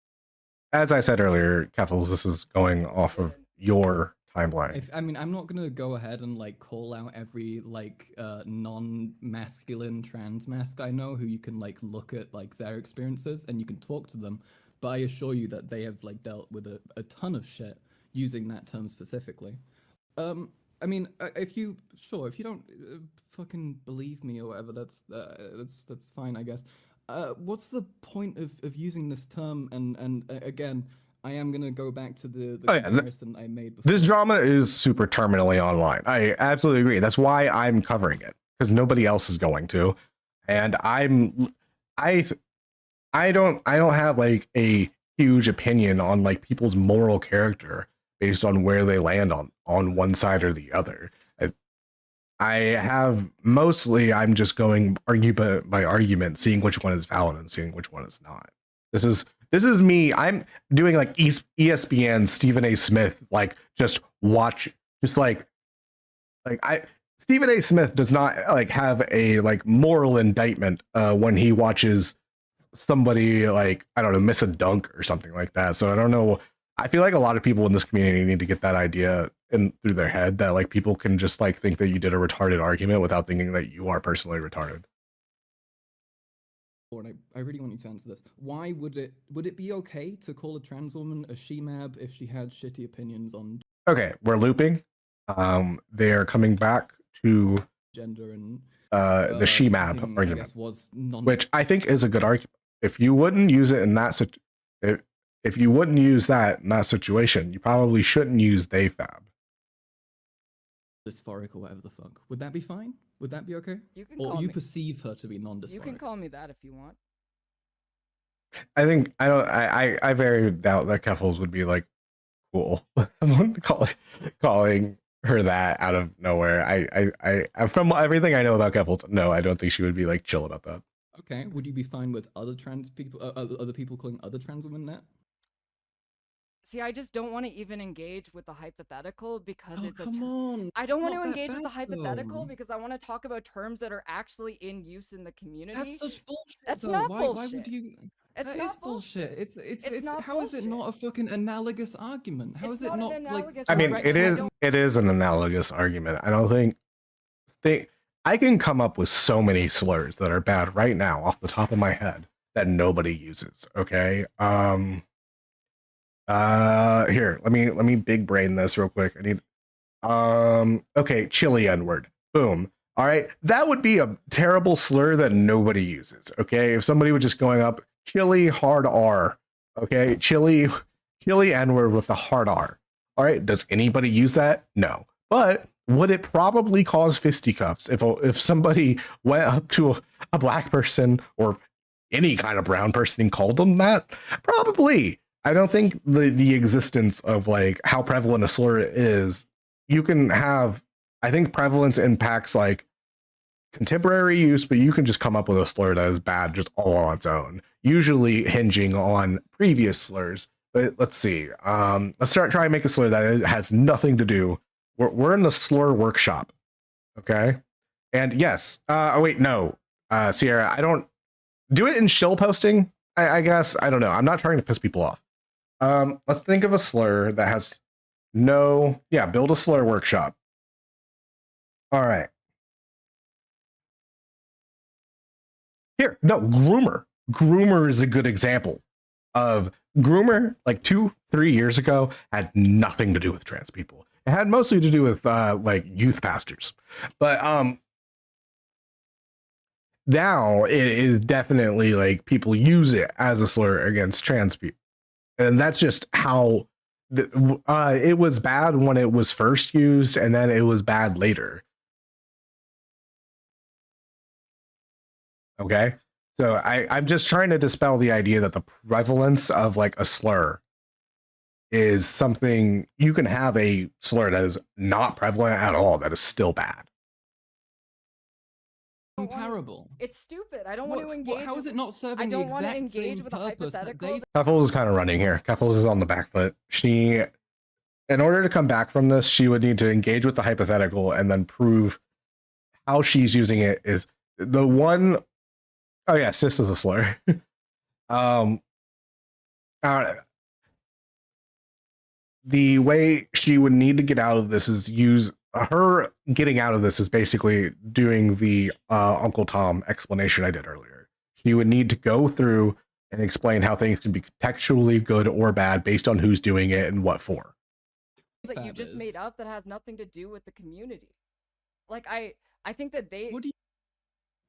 as I said earlier, Keffals, this is going off of your timeline. I mean, I'm not gonna go ahead and like call out every like non-masculine trans mask I know who you can like look at like their experiences and you can talk to them, but I assure you that they have like dealt with a ton of shit using that term specifically. I mean, if you don't fucking believe me or whatever, that's fine, I guess. What's the point of using this term? And again, I am gonna go back to the comparison I made before. This drama is super terminally online. I absolutely agree. That's why I'm covering it, because nobody else is going to. And I don't have like a huge opinion on like people's moral character based on where they land on one side or the other. I have mostly, I'm just going argument by argument, seeing which one is valid and seeing which one is not. This is me. I'm doing like ESPN Stephen A. Smith, like just watch, just like Stephen A. Smith does not like have a like moral indictment when he watches somebody like, I don't know, miss a dunk or something like that. So I don't know. I feel like a lot of people in this community need to get that idea in through their head that like people can just like think that you did a retarded argument without thinking that you are personally retarded. And I really want you to answer this. Why would it be okay to call a trans woman a she-mab if she had shitty opinions on Okay, we're looping. They are coming back to gender and the she-mab thing, argument, I guess, was which I think is a good argument. If you wouldn't use it in that if you wouldn't use that in that situation, you probably shouldn't use Theyfab. dysphoric or whatever the fuck. Would that be fine? Would that be okay? You can Or call you me. perceive her to be non-dysphoric? You can call me that if you want. I very doubt that Keffals would be like cool with someone calling her that out of nowhere. I from everything I know about Keffals, no, I don't think she would be like chill about that. Okay, would you be fine with other trans people, other people calling other trans women that? See, I just don't want to even engage with the hypothetical because Oh, it's come on. I don't want to not that engage with the bad, hypothetical though. because I want to talk about terms that are actually in use in the community. That's such bullshit. That's though. not Why would bullshit. you? It's That not is bullshit. It's not how is it not a fucking analogous argument? How It's is it not an not like? analogous I mean, argument. it is an analogous argument. I don't think I can come up with so many slurs that are bad right now off the top of my head that nobody uses. Okay. Here, let me big brain this real quick. I need okay, chili N-word. Boom. All right. That would be a terrible slur that nobody uses. Okay. If somebody was just going up chili hard R. Okay, chili N-word with the hard R. All right. Does anybody use that? No. But would it probably cause fisticuffs if somebody went up to a black person or any kind of brown person and called them that? Probably. I don't think the existence of like how prevalent a slur is, you can have, I think prevalence impacts like contemporary use, but you can just come up with a slur that is bad just all on its own, usually hinging on previous slurs. But let's see. Let's try and make a slur that has nothing to do. We're in the slur workshop. Okay. And yes. Oh wait, no. Sierra, I don't do it in shill posting. I guess. I don't know. I'm not trying to piss people off. Let's think of a slur that has No, yeah, build a slur workshop. All right. Here, no, groomer. Groomer is a good example of groomer. Like 2-3 years ago, had nothing to do with trans people. It had mostly to do with like youth pastors, but now it is definitely like people use it as a slur against trans people, and that's just how it was bad when it was first used, and then it was bad later. Okay, so I'm just trying to dispel the idea that the prevalence of like a slur is something. You can have a slur that is not prevalent at all, that is still bad. Comparable. It's stupid. I don't want to engage. How is it not I serving the don't want to exact engage same with a purpose that hypothetical. they? Keffals is kind of running here. Keffals is on the back foot. She, in order to come back from this, she would need to engage with the hypothetical and then prove how she's using it is the one. Oh yeah, cis is a slur. The way she would need to get out of this is use her getting out of this is basically doing the Uncle Tom explanation I did earlier. She would need to go through and explain how things can be contextually good or bad based on who's doing it and what for. That you just made up that has nothing to do with the community. Like I think that they.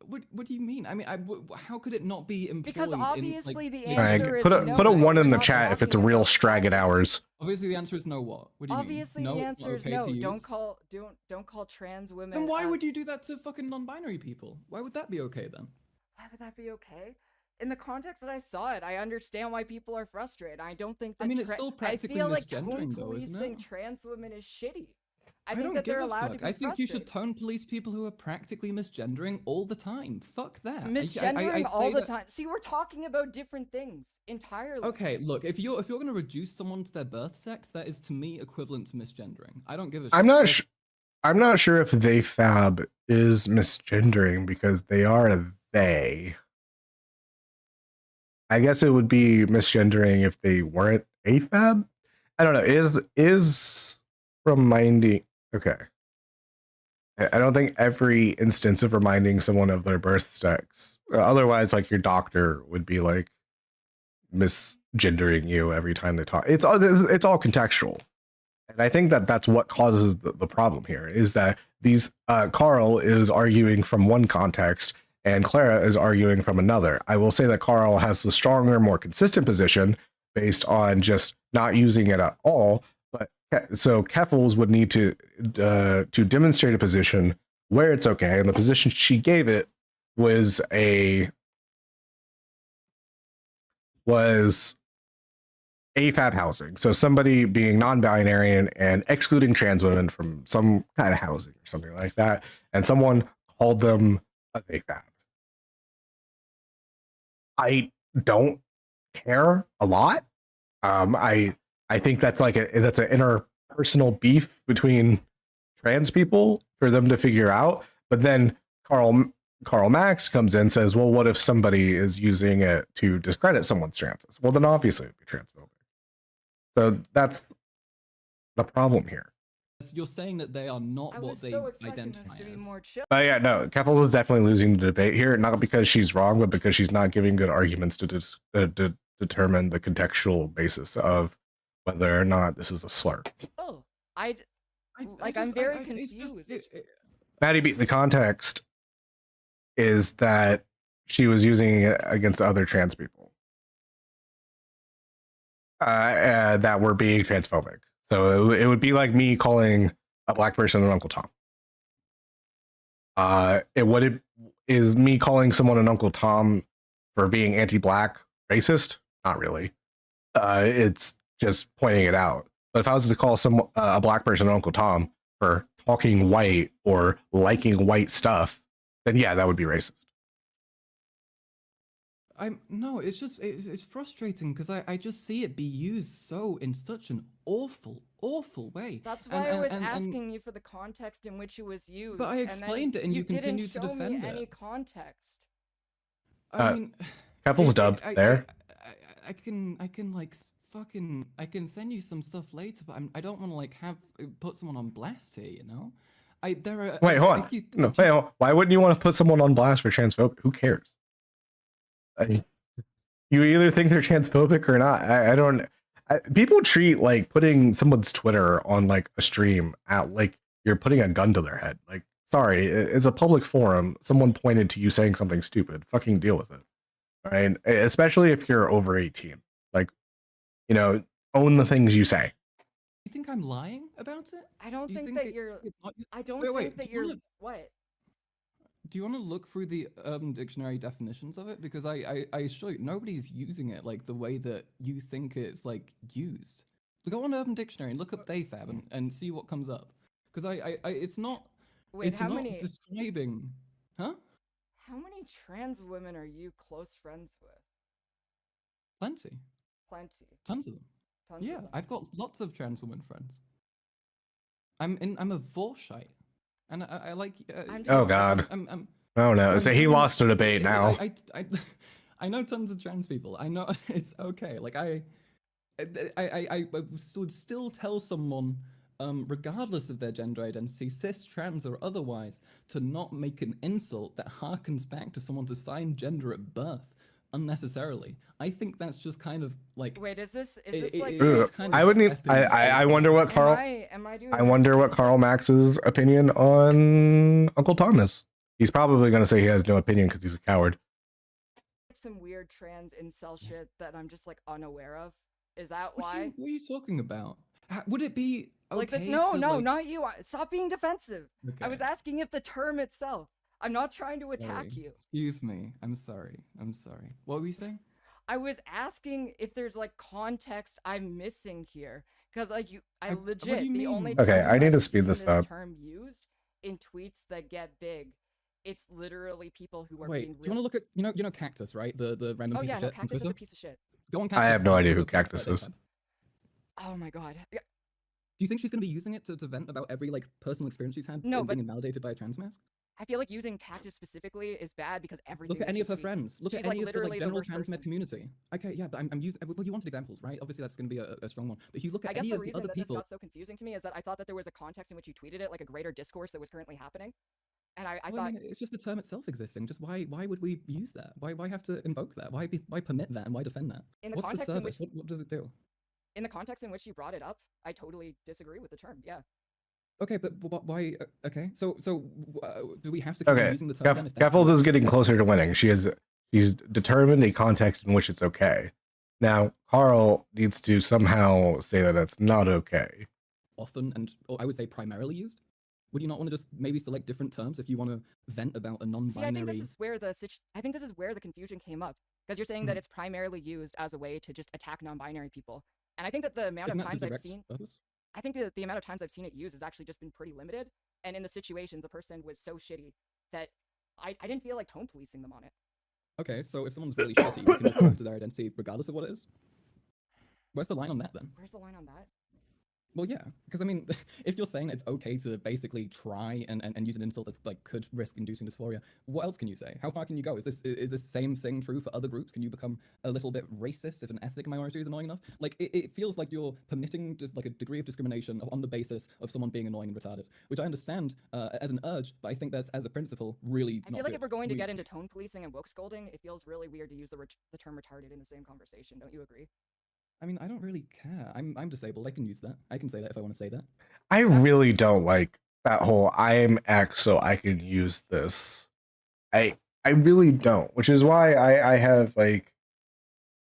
What do you mean? I mean, how could it not be employed? Because obviously in, like, the answer is put a no. Put a No, 1 we're in the not chat if it's a talking real about stragged hours. Obviously, the answer is no. What? What do you Obviously, mean? the No, answer it's is not okay no. to Don't call trans women. Then why would you do that to fucking non-binary people? Why would that be okay then? Why would that be okay? In the context that I saw it, I understand why people are frustrated. I don't think that. I mean, it's still practically I feel like misgendering, tone though, isn't policing it? trans women is shitty. I don't think that give they're a allowed to fuck. be I think you should frustrated. tone police people who are practically misgendering all the time. Fuck that. Misgendering I'd all say the that... time. See, we're talking about different things entirely. Okay, look, if you're gonna reduce someone to their birth sex, that is to me equivalent to misgendering. I don't give a shit. I'm not sure if Theyfab is misgendering because they are they. I guess it would be misgendering if they weren't AFAB. I don't know. Is reminding. Okay. I don't think every instance of reminding someone of their birth sex. Otherwise, like your doctor would be like misgendering you every time they talk. It's all contextual. And I think that that's what causes the problem here is that these Karl is arguing from one context and Clara is arguing from another. I will say that Karl has the stronger, more consistent position based on just not using it at all. But so Keffals would need to demonstrate a position where it's okay, and the position she gave it was AFAB housing. So somebody being non-binary and excluding trans women from some kind of housing or something like that, and someone called them a AFAB. I don't care a lot. I think that's like that's an interpersonal beef between trans people for them to figure out. But then Karl Max comes in and says, well, what if somebody is using it to discredit someone's trances? Well, then obviously it would be transphobic. So that's the problem here. You're saying that they are not what they identify as. Yeah, no, Keffals is definitely losing the debate here, not because she's wrong, but because she's not giving good arguments to determine the contextual basis of whether or not this is a slur. Oh, I'm very confused. Maddie B, the context is that she was using it against other trans people that were being transphobic. So it would be like me calling a black person an Uncle Tom. Is me calling someone an Uncle Tom for being anti-black racist? Not really. It's just pointing it out. But if I was to call a black person an Uncle Tom for talking white or liking white stuff, then yeah, that would be racist. No, it's just it's frustrating because I just see it be used in such an awful way. That's why I was asking you for the context in which it was used. But I explained it, and you continue to defend it. You didn't show me any context. I mean, Keffals dubbed there. I can like I can send you some stuff later, but I don't want to like put someone on blast here, you know. There are Wait, hold on. No, wait, hold on. Why wouldn't you want to put someone on blast for transphobic? Who cares? You either think they're transphobic or not. I don't. People treat like putting someone's Twitter on like a stream at like you're putting a gun to their head. Like, sorry, it's a public forum. Someone pointed to you saying something stupid. Fucking deal with it. All right, especially if you're over 18. Like, you know, own the things you say. You think I'm lying about it? I don't think that you're. I don't think that you're. What? Do you want to look through the Urban Dictionary definitions of it? Because I assure you, nobody's using it like the way that you think it's like used. So go on Urban Dictionary and look up Theyfab and see what comes up. Because it's not. Wait, it's how not many describing? Huh? How many trans women are you close friends with? Plenty. Tons of them. Yeah, I've got lots of trans women friends. I'm a Vorshite. And I like. Oh God! Oh no! So he lost a debate now. I know tons of trans people. I know it's okay. Like I would still tell someone, regardless of their gender identity, cis, trans, or otherwise, to not make an insult that harkens back to someone's assigned gender at birth unnecessarily. I think that's just kind of like. Wait, is this like? Kind of I would need. I wonder what Karl. I wonder what Karl Max's opinion on Uncle Thomas. He's probably going to say he has no opinion because he's a coward. Some weird trans incel shit that I'm just like unaware of. Is that why? What are you talking about? Would it be okay? Like no, not you. Stop being defensive. Okay. I was asking if the term itself. I'm not trying to attack you. Excuse me. I'm sorry. What were you saying? I was asking if there's like context I'm missing here, because like I legit the only time I need to speed this up. Term used in tweets that get big, it's literally people who are being. Do you want to look at you know Cactus, right? The random piece of shit. Oh yeah, Cactus is a piece of shit. Go on Cactus. I have no idea who Cactus is. Oh my God. Do you think she's gonna be using it to vent about every like personal experience she's had being invalidated by a trans mask? I feel like using Cactus specifically is bad because everything. Look at any of her friends. Look at any of the like, general transmed community. Okay, yeah, but I'm using. Well, you wanted examples, right? Obviously, that's going to be a strong one. But if you look at any of the other people, this got so confusing to me is that I thought that there was a context in which you tweeted it, like a greater discourse that was currently happening, and I thought it's just the term itself existing. Just why would we use that? Why have to invoke that? Why permit that and why defend that? What's the service? What does it do? In the context in which you brought it up, I totally disagree with the term. Yeah. Okay, but why? Okay, so do we have to keep using the term? Keffals is getting closer to winning. She's determined a context in which it's okay. Now, Karl needs to somehow say that it's not okay. Often, or I would say primarily used. Would you not want to just maybe select different terms if you want to vent about a non-binary? See, I think this is where the confusion came up, because you're saying that it's primarily used as a way to just attack non-binary people, and I think that the amount of times I've seen. I think that the amount of times I've seen it used has actually just been pretty limited. And in the situations, the person was so shitty that I didn't feel like tone policing them on it. Okay, so if someone's really shitty, you can just go to their identity regardless of what it is? Where's the line on that then? Where's the line on that? Well, yeah, because I mean, if you're saying it's okay to basically try and use an insult that's like could risk inducing dysphoria, what else can you say? How far can you go? Is this same thing true for other groups? Can you become a little bit racist if an ethnic minority is annoying enough? Like it feels like you're permitting just like a degree of discrimination on the basis of someone being annoying and retarded, which I understand as an urge, but I think that's as a principle really. I feel like if we're going to get into tone policing and woke scolding, it feels really weird to use the term retarded in the same conversation. Don't you agree? I mean, I don't really care. I'm disabled. I can use that. I can say that if I want to say that. I really don't like that whole I'm X so I can use this. I really don't, which is why I have like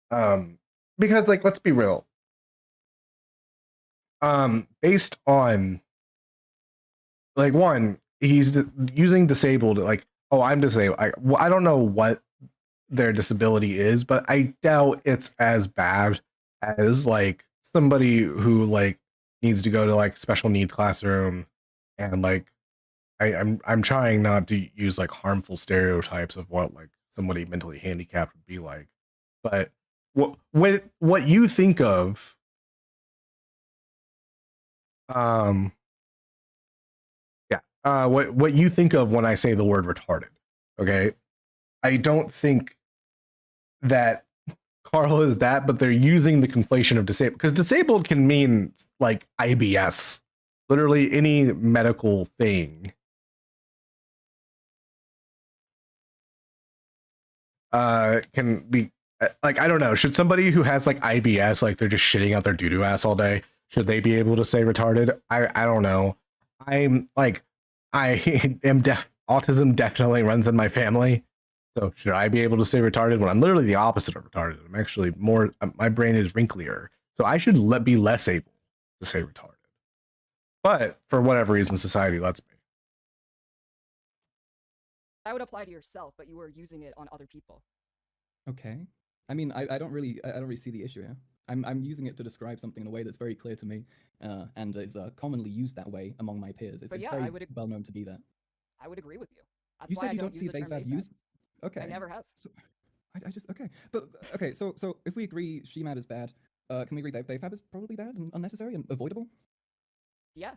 because like let's be real. Based on like one, he's using disabled like, oh, I'm disabled. I don't know what their disability is, but I doubt it's as bad as like somebody who like needs to go to like special needs classroom, and like I'm trying not to use like harmful stereotypes of what like somebody mentally handicapped would be like, but what you think of what you think of when I say the word retarded, okay? I don't think that Carl, is that, but they're using the conflation of disabled, because disabled can mean like IBS, literally any medical thing. Can be like, I don't know. Should somebody who has like IBS, like they're just shitting out their doo-doo ass all day, should they be able to say retarded? I don't know. I'm like, I am autism definitely runs in my family. So should I be able to say retarded when I'm literally the opposite of retarded? I'm actually more, my brain is wrinklier. So I should be less able to say retarded. But for whatever reason, society lets me. That would apply to yourself, but you were using it on other people. Okay. I mean, I don't really see the issue here. I'm using it to describe something in a way that's very clear to me, and is commonly used that way among my peers. It's yeah, very well known to be that. I would agree with you. That's You why said I you don't see use the term Theyfab Theyfab. used. Okay. I never have. So, I just okay, but okay. So if we agree Shemad is bad, can we agree that Theyfab is probably bad and unnecessary and avoidable? Yeah.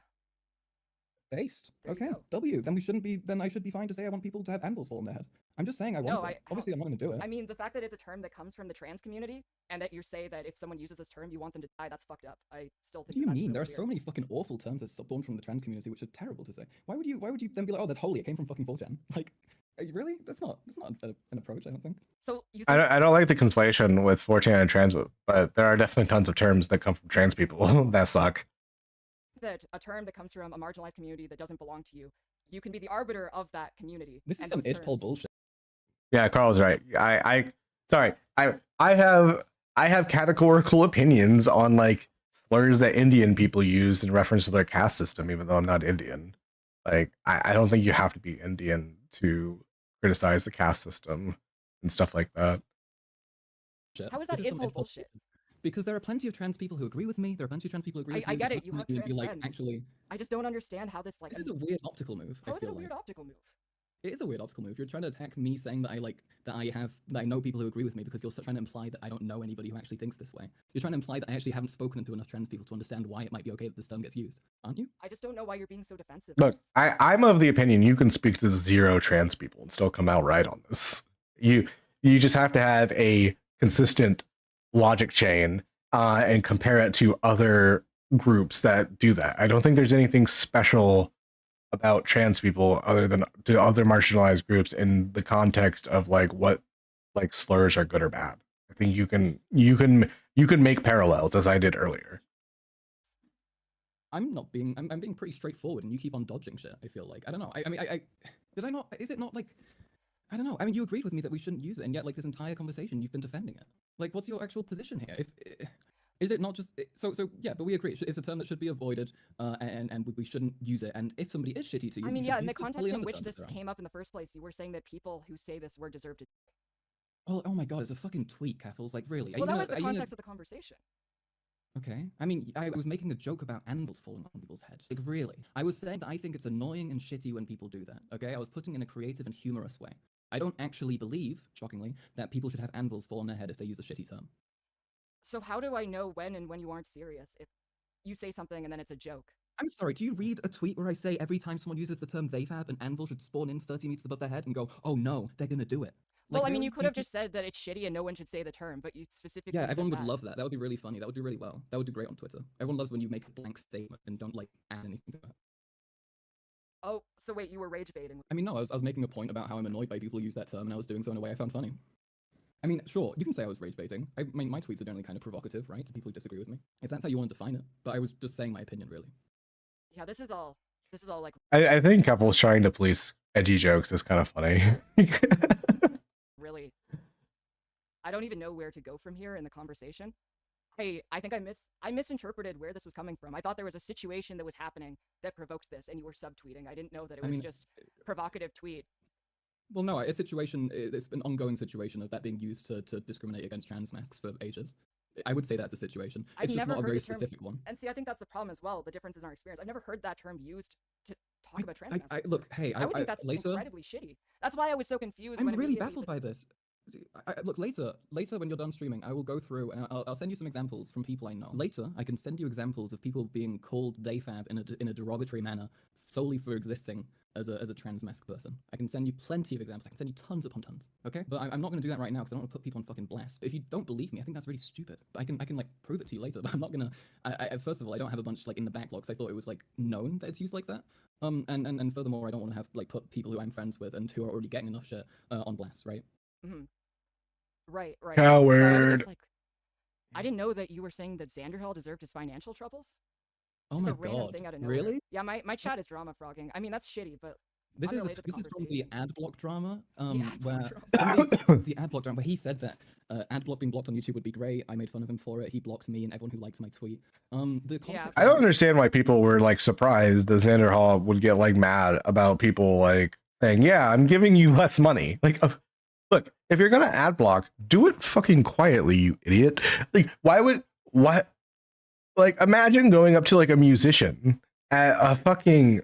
Based. There you Okay. go. W. Then we shouldn't be. Then I should be fine to say I want people to have anvils fall on their head. I'm just saying I want No, it. Obviously, I'm not going to do it. I mean, the fact that it's a term that comes from the trans community, and that you say that if someone uses this term, you want them to die, that's fucked up. I still think. What do you that's mean? really There are weird. so many fucking awful terms that born from the trans community, which are terrible to say. Why would you then be like, oh, that's holy, it came from fucking 4chan? Like, really? That's not an approach, I don't think. So you. I don't like the conflation with 4chan and trans, but there are definitely tons of terms that come from trans people that suck. That a term that comes from a marginalized community that doesn't belong to you, you can be the arbiter of that community. This is and some those idpol terms- bullshit. Yeah, Carl's right. Sorry. I have categorical opinions on like slurs that Indian people use in reference to their caste system, even though I'm not Indian. Like, I don't think you have to be Indian to criticize the caste system and stuff like that. How is that This some idpol bullshit? Because there are plenty of trans people who agree with me. There are plenty of trans people who agree with I you. get who it, you come have to me and trans be like, friends. actually, I just don't understand how this like. this is a weird optical move. How I is it feel a weird like. optical move? It is a weird optical move. You're trying to attack me saying that I know people who agree with me because you're trying to imply that I don't know anybody who actually thinks this way. You're trying to imply that I actually haven't spoken to enough trans people to understand why it might be okay that this term gets used, aren't you? I just don't know why you're being so defensive. Look, I'm of the opinion you can speak to 0 trans people and still come out right on this. You just have to have a consistent logic chain and compare it to other groups that do that. I don't think there's anything special about trans people other than to other marginalized groups in the context of like what like slurs are good or bad. I think you can make parallels as I did earlier. I'm being pretty straightforward and you keep on dodging shit, I feel like. I don't know. I mean, did I not, is it not like, I don't know. I mean, you agreed with me that we shouldn't use it, and yet like this entire conversation you've been defending it. Like, what's your actual position here? Is it not just so yeah? But we agree it's a term that should be avoided, and we shouldn't use it. And if somebody is shitty to you, I mean, you yeah, should in the use context fully in other which terms this that they're on. came up in the first place, you were saying that people who say this word deserve to. Well, oh my god, it's a fucking tweet, Keffals. Like, really? Well, that was the context of the conversation. Okay. I mean, I was making a joke about anvils falling on people's heads. Like, really? I was saying that I think it's annoying and shitty when people do that. Okay? I was putting it in a creative and humorous way. I don't actually believe, shockingly, that people should have anvils fall on their head if they use a shitty term. So how do I know when and when you aren't serious? If you say something and then it's a joke. I'm sorry, do you read a tweet where I say every time someone uses the term Theyfab, an anvil should spawn in 30 meters above their head and go, oh no, they're gonna do it? Well, Like, I mean, really? you could have just said that it's shitty and no one should say the term, but you specifically Yeah, said everyone would that. love that. That would be really funny. That would do really well. That would do great on Twitter. Everyone loves when you make a blank statement and don't, like, add anything to it. Oh, so wait, you were rage baiting. I mean, no, I was making a point about how I'm annoyed by people who use that term, and I was doing so in a way I found funny. I mean, sure, you can say I was rage baiting. I mean, my tweets are generally kind of provocative, right, to people who disagree with me. If that's how you want to define it. But I was just saying my opinion, really. Yeah, this is all like. I think couples trying to police edgy jokes is kind of funny. Really. I don't even know where to go from here in the conversation. I think I misinterpreted where this was coming from. I thought there was a situation that was happening that provoked this, and you were subtweeting. I didn't know that it was just provocative tweet. Well, no, it's an ongoing situation of that being used to discriminate against trans masks for ages. I would say that's a situation. It's just not a very specific one. And see, I think that's the problem as well. The difference in our experience. I've never heard that term used to talk about trans masks. Look, hey, I would think that's later, incredibly shitty. That's why I was so confused. I'm when really baffled by this. Look, later when you're done streaming, I will go through and I'll send you some examples from people I know. Later, I can send you examples of people being called Theyfab in a derogatory manner solely for existing as a trans-masc person. I can send you plenty of examples. I can send you tons upon tons. Okay, but I'm not going to do that right now because I don't want to put people on fucking blast. But if you don't believe me, I think that's really stupid. But I can like prove it to you later. But I'm not gonna. First of all, I don't have a bunch like in the backlog because I thought it was like known that it's used like that. And furthermore, I don't want to have like put people who I'm friends with and who are already getting enough shit on blast, right? Mm-hmm. Right. Coward. So I was just like, I didn't know that you were saying that Xanderhal deserved his financial troubles. Oh Just my a random god! thing out of nowhere. Really? Yeah, my chat is drama frogging. I mean, that's shitty, but This is unrelated to from the conversation. ad block drama, ad block where drama. the ad block drama where he said that ad block being blocked on YouTube would be great. I made fun of him for it. He blocked me and everyone who liked my tweet. The context I don't understand why people were like surprised that Xanderhal would get like mad about people like saying, "Yeah, I'm giving you less money." Like, look, if you're gonna ad block, do it fucking quietly, you idiot. Like, why? Like, imagine going up to like a musician at a fucking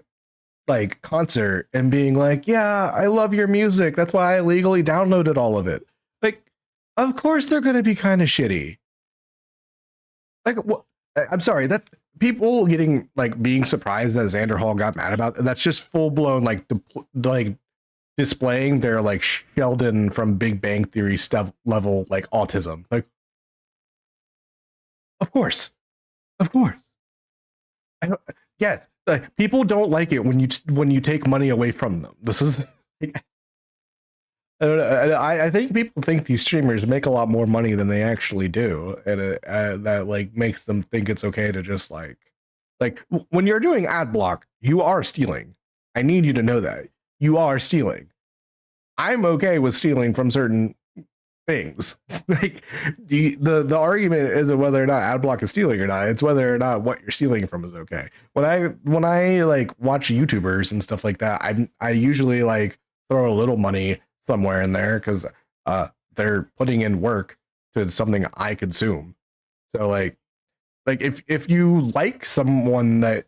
like concert and being like, "Yeah, I love your music. That's why I legally downloaded all of it." Like, of course they're gonna be kind of shitty. Like, what? I'm sorry, that people getting like being surprised that Xanderhal got mad about that's just full blown like like displaying their like Sheldon from Big Bang Theory stuff level like autism. Like, of course. I don't, yes, like, people don't like it when you take money away from them. This is. Like, I don't know. I think people think these streamers make a lot more money than they actually do, and that like makes them think it's okay to just like when you're doing ad block, you are stealing. I need you to know that you are stealing. I'm okay with stealing from certain things. Like the argument isn't whether or not ad block is stealing or not. It's whether or not what you're stealing from is okay. When I like watch YouTubers and stuff like that, I usually like throw a little money somewhere in there because they're putting in work to something I consume. So like if you like someone that,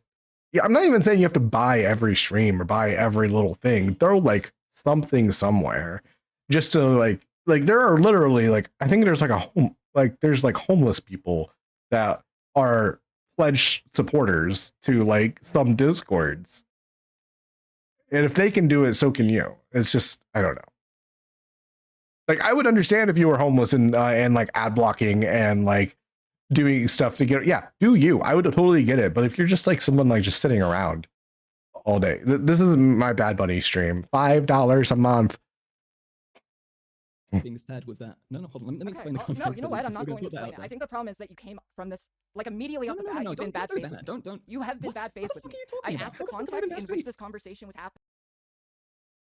yeah, I'm not even saying you have to buy every stream or buy every little thing. Throw like something somewhere just to like there are literally like I think there's like there's like homeless people that are pledged supporters to like some discords. And if they can do it, so can you. It's just, I don't know. Like, I would understand if you were homeless and like ad blocking and like doing stuff to get, yeah, do you. I would totally get it. But if you're just like someone like just sitting around all day, this is my Bad Bunny stream, $5 a month. Being said was that no, hold on. Let me explain the context. No, you know what? I'm not going to explain it. I think the problem is that you came from this like immediately off the bat. You've been bad faith. Don't. You have been bad faith with me. I asked the context in which this conversation was happening.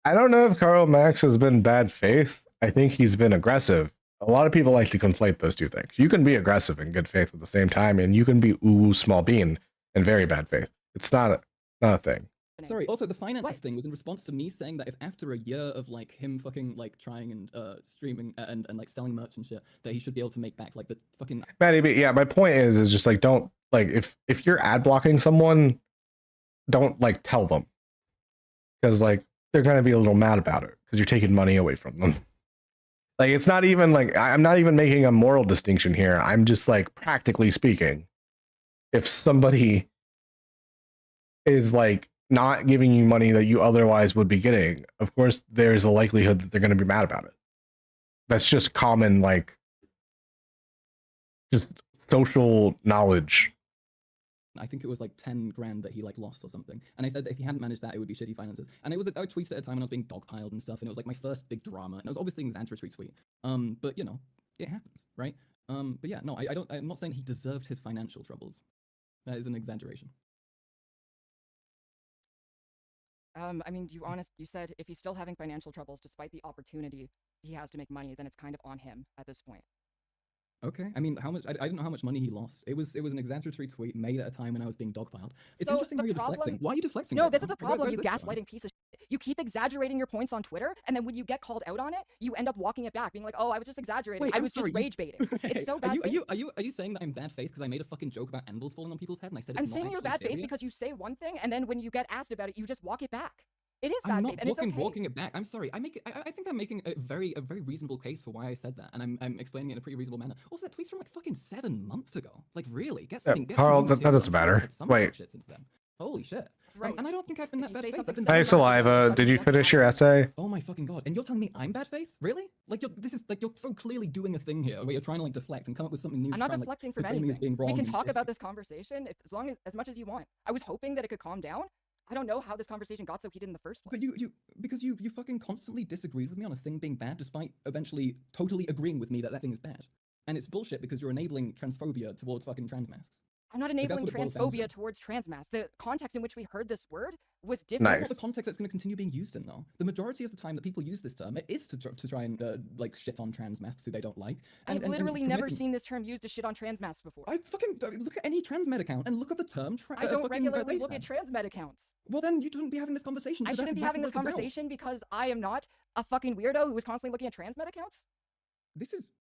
I don't know if Karl Max has been bad faith. I think he's been aggressive. A lot of people like to conflate those two things. You can be aggressive and good faith at the same time, and you can be small bean and very bad faith. It's not a thing. Sorry, also the finances thing was in response to me saying that if after a year of like him fucking like trying and streaming and like selling merch and shit, that he should be able to make back like the fucking Maddie, but yeah, my point is just like don't like if you're ad blocking someone, don't like tell them. Because like they're gonna be a little mad about it because you're taking money away from them. Like it's not even like I'm not even making a moral distinction here. I'm just like practically speaking, if somebody is like not giving you money that you otherwise would be getting, of course there's a likelihood that they're going to be mad about it. That's just common, like just social knowledge. I think it was like 10 grand that he like lost or something. And I said that if he hadn't managed that, it would be shitty finances. And I tweeted at a time when I was being dogpiled and stuff, and it was like my first big drama. And it was obviously an exaggeratory tweet. But you know, it happens, right? But yeah, no, I'm not saying he deserved his financial troubles. That is an exaggeration. I mean, you said if he's still having financial troubles despite the opportunity he has to make money, then it's kind of on him at this point. Okay, I mean, how much? I didn't know how much money he lost. It was an exaggeratory tweet made at a time when I was being dogpiled. It's So interesting the how you're problem- deflecting. Why are you deflecting? No, right this now? is the Where- problem, where's you this going? gaslighting piece of shit. You keep exaggerating your points on Twitter, and then when you get called out on it, you end up walking it back, being like, oh, I was just exaggerating. Wait, I I'm was sorry, just rage baiting. It's so bad Are faith. you saying that I'm bad faith because I made a fucking joke about anvils falling on people's head and I said it's I'm not saying you're actually bad faith serious? because you say one thing, and then when you get asked about it, you just walk it back. It is I'm bad not faith, and it's okay. walking it back. I'm sorry. I think I'm making a very reasonable case for why I said that, and I'm explaining it in a pretty reasonable manner. Also, that tweet's from like fucking 7 months ago. Like, really, get something. Get Carl, some units that here. doesn't I'm sure I've matter. said some Wait. fuck shit since then. Holy shit. That's right. And I don't think I've been If that you bad say faith. something I've been seven Hey, months ago, Saliva, suddenly did you have to finish act your like- essay? Oh my fucking god! And you're telling me I'm bad faith? Really? Like this is like you're so clearly doing a thing here where you're trying to like deflect and come up with something new. I'm to not try and, deflecting like, from portray me as anything. being wrong. We can and talk shitty. about this conversation as much as you want. I was hoping that it could calm down. I don't know how this conversation got so heated in the first place. But because you fucking constantly disagreed with me on a thing being bad, despite eventually totally agreeing with me that thing is bad. And it's bullshit because you're enabling transphobia towards fucking trans masks. I'm not Like, that's enabling what it boils down transphobia to. towards trans mass. The context in which we heard this word was different. That's Nice. not the context that's going to continue being used in, though. The majority of the time that people use this term, it is to try and like shit on trans masks who they don't like. I've literally never seen this term used to shit on trans masks before. I fucking look at any trans med account and look at the term. I don't regularly look at trans med accounts. Well, then you shouldn't be having this conversation. I because that's shouldn't be exactly having this what it's about. conversation because I am not a fucking weirdo who is constantly looking at trans med accounts. This is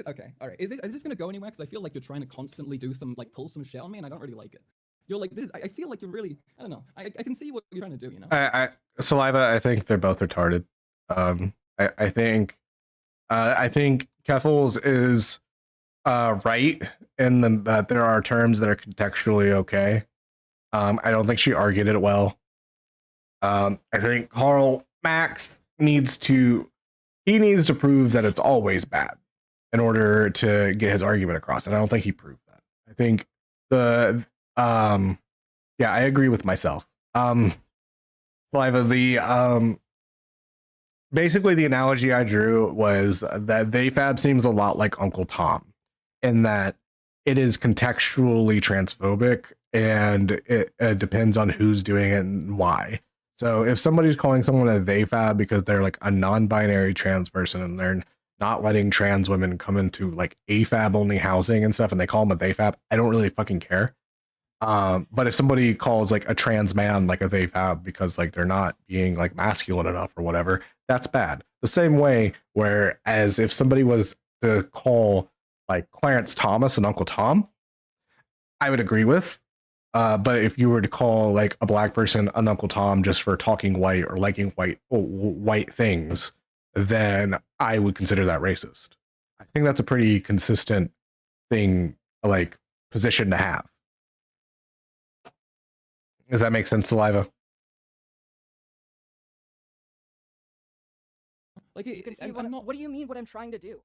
okay. All right. Is this gonna go anywhere? Because I feel like you're trying to constantly do some like pull some shit on me, and I don't really like it. You're like this. I feel like you're really. I don't know. I can see what you're trying to do. You know. Saliva, I think they're both retarded. I think Keffals is right in that there are terms that are contextually okay. I don't think she argued it well. I think Karl Max needs to prove that it's always bad in order to get his argument across, and I don't think he proved that. I think yeah, I agree with myself. Saliva, basically the analogy I drew was that Theyfab seems a lot like Uncle Tom in that it is contextually transphobic and it depends on who's doing it and why. So if somebody's calling someone a Theyfab because they're like a non-binary trans person and they're not letting trans women come into like AFAB only housing and stuff and they call them a Theyfab, I don't really fucking care. But if somebody calls like a trans man like a Theyfab because like they're not being like masculine enough or whatever, that's bad. The same way whereas if somebody was to call like Clarence Thomas and Uncle Tom, I would agree with. But if you were to call like a black person an Uncle Tom just for talking white or liking white things, then I would consider that racist. I think that's a pretty consistent thing, like position to have. Does that make sense, Saliva? Like You can see what do you mean? What I'm trying to do?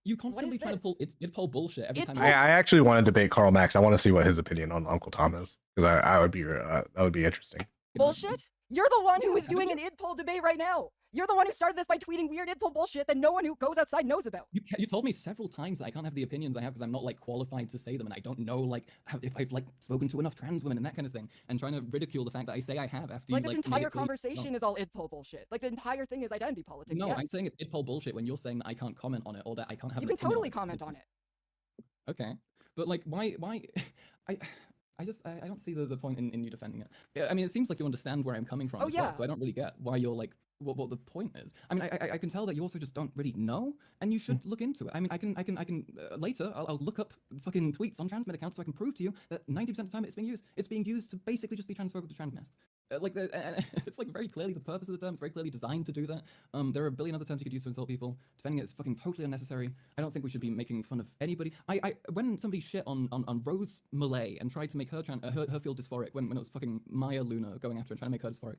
You constantly trying to pull it's pull bullshit every time. I actually want to debate Karl Max. I want to see what his opinion on Uncle Tom is because I would be that would be interesting. Bullshit? You're the one who is doing an idpol debate right now. You're the one who started this by tweeting weird idpol bullshit that no one who goes outside knows about. You told me several times that I can't have the opinions I have because I'm not like qualified to say them, and I don't know like if I've like spoken to enough trans women and that kind of thing, and trying to ridicule the fact that I say I have after like you this like entire conversation is all idpol bullshit. Like the entire thing is identity politics. No, yes. I'm saying it's idpol bullshit when you're saying that I can't comment on it or that I can't have. You can totally comment on it. Okay, but like why I don't see the point in you defending it. Yeah, I mean, it seems like you understand where I'm coming from as well, so I don't really get why you're like what the point is. I mean, I can tell that you also just don't really know, and you should look into it. I mean, I can later I'll look up fucking tweets on transmed accounts so I can prove to you that 90% of the time it's being used to basically just be transphobic to trans masks. It's like very clearly the purpose of the term. It's very clearly designed to do that. There are a billion other terms you could use to insult people. Defending it is fucking totally unnecessary. I don't think we should be making fun of anybody. When somebody shit on Rose Malay and tried to make her her feel dysphoric when it was fucking Maya Luna going after her and trying to make her dysphoric,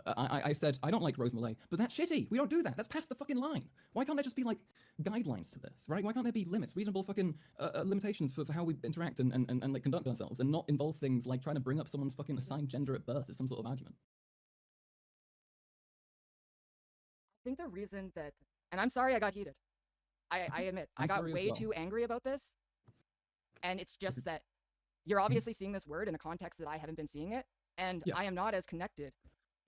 I said I don't like Rose Malay, but that's shitty. We don't do that. That's past the fucking line. Why can't there just be like guidelines to this, right? Why can't there be limits, reasonable fucking limitations for how we interact and like conduct ourselves, and not involve things like trying to bring up someone's fucking assigned gender at birth as some sort of argument? I think the reason that, and I'm sorry I got heated. I admit, I got way too angry about this. And it's just that you're obviously seeing this word in a context that I haven't been seeing it. And I am not as connected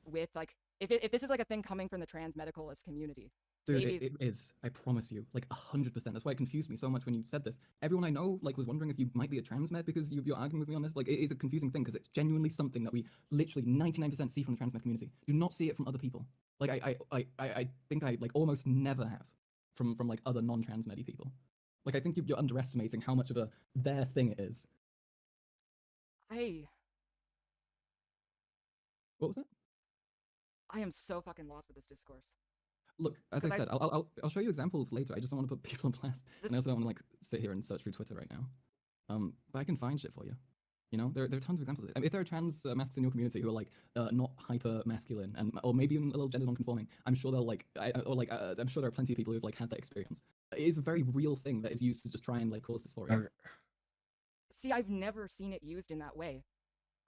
with, like, if this is like a thing coming from the trans medicalist community. Dude, it is. I promise you, like 100%. That's why it confused me so much when you said this. Everyone I know, like, was wondering if you might be a trans med because you're arguing with me on this. Like, it is a confusing thing because it's genuinely something that we literally 99% see from the trans med community. Do not see it from other people. Like, I think I like almost never have from like other non-trans med people. Like, I think you're underestimating how much of a their thing it is. What was that? I am so fucking lost with this discourse. Look, as I 'Cause said, I'll show you examples later. I just don't want to put people on blast, This- and I also don't want to like sit here and search through Twitter right now. But I can find shit for you. You know, there are tons of examples of it. I mean, if there are trans masks in your community who are like not hyper masculine and or maybe even a little gender non-conforming, I'm sure they'll like I'm sure there are plenty of people who've like had that experience. It is a very real thing that is used to just try and like cause dysphoria. Okay. See, I've never seen it used in that way.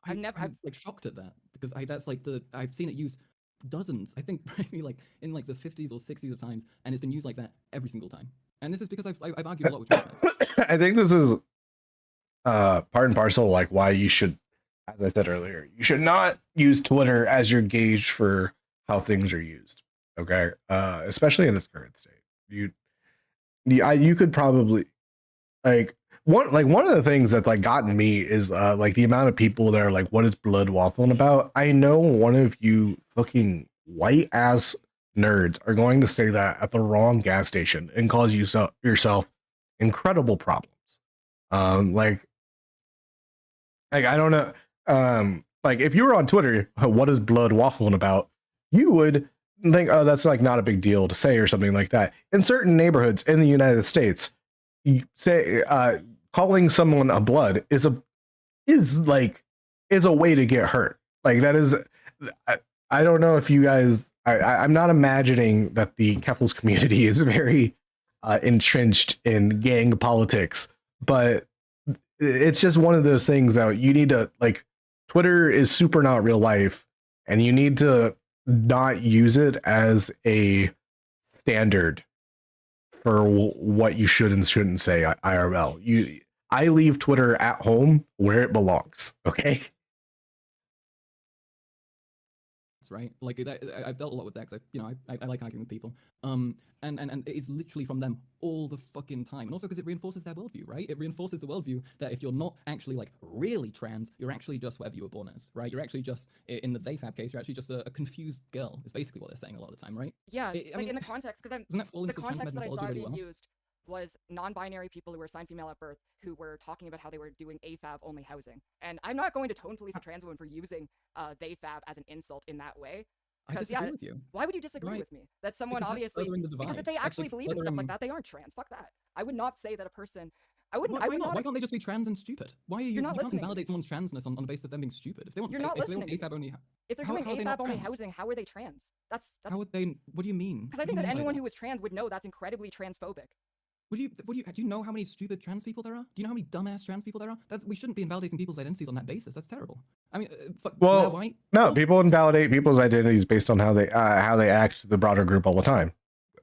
I'm like shocked at that because that's like I've seen it used dozens. I think maybe like in like the 50s or 60s of times, and it's been used like that every single time. And this is because I've argued a lot with trans men. I think this is part and parcel like why you should, as I said earlier, you should not use Twitter as your gauge for how things are used. Okay, especially in its current state. You could probably one of the things that's like gotten me is like the amount of people that are like, what is blood waffling about? I know one of you fucking white ass nerds are going to say that at the wrong gas station and cause yourself incredible problems. Like I don't know. Like if you were on Twitter, what is blood waffling about? You would think, oh, that's like not a big deal to say or something like that. In certain neighborhoods in the United States, you say calling someone a blood is a way to get hurt. Like that is, I don't know if you guys. I'm not imagining that the Keffals community is very entrenched in gang politics, but it's just one of those things that you need to like. Twitter is super not real life, and you need to not use it as a standard for what you should and shouldn't say IRL. I leave Twitter at home where it belongs. Okay. Right, like I've dealt a lot with that because I like arguing with people, and it's literally from them all the fucking time, and also because it reinforces their worldview, right? It reinforces the worldview that if you're not actually like really trans, you're actually just whatever you were born as, right? You're actually just, in the Theyfab case, you're actually just a confused girl. Is basically what they're saying a lot of the time, right? Yeah, I mean, in the context, because doesn't that fall the into context that I saw really being well? used was non-binary people who were assigned female at birth who were talking about how they were doing AFAB only housing, and I'm not going to tone police a trans woman for using Theyfab as an insult in that way. I disagree with you. Why would you disagree with me? That someone because obviously because if they actually believe in stuff like that, they aren't trans. Fuck that. I would not say that a person. I wouldn't. Why not? Why can't they just be trans and stupid? Why are you? You're not you can't listening. Validate someone's transness on the basis of them being stupid. If they want, You're not listening. If they want AFAB only, if they're doing AFAB only housing, how are they trans? That's how would they? What do you mean? Because I think that anyone who was trans would know that's incredibly transphobic. Do you know how many stupid trans people there are? Do you know how many dumbass trans people there are? We shouldn't be invalidating people's identities on that basis. That's terrible. I mean, well, white. No, people invalidate people's identities based on how they act to the broader group all the time.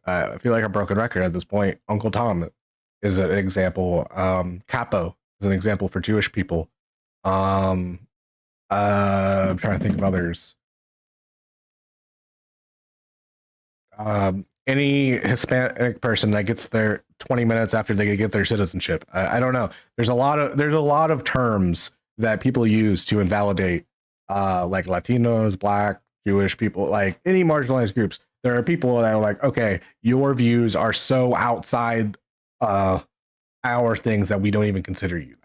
I feel like a broken record at this point. Uncle Tom is an example. Capo is an example for Jewish people. I'm trying to think of others. Any Hispanic person that gets there 20 minutes after they get their citizenship. I don't know. There's a lot of terms that people use to invalidate like Latinos, Black, Jewish people, like any marginalized groups. There are people that are like, okay, your views are so outside our things that we don't even consider you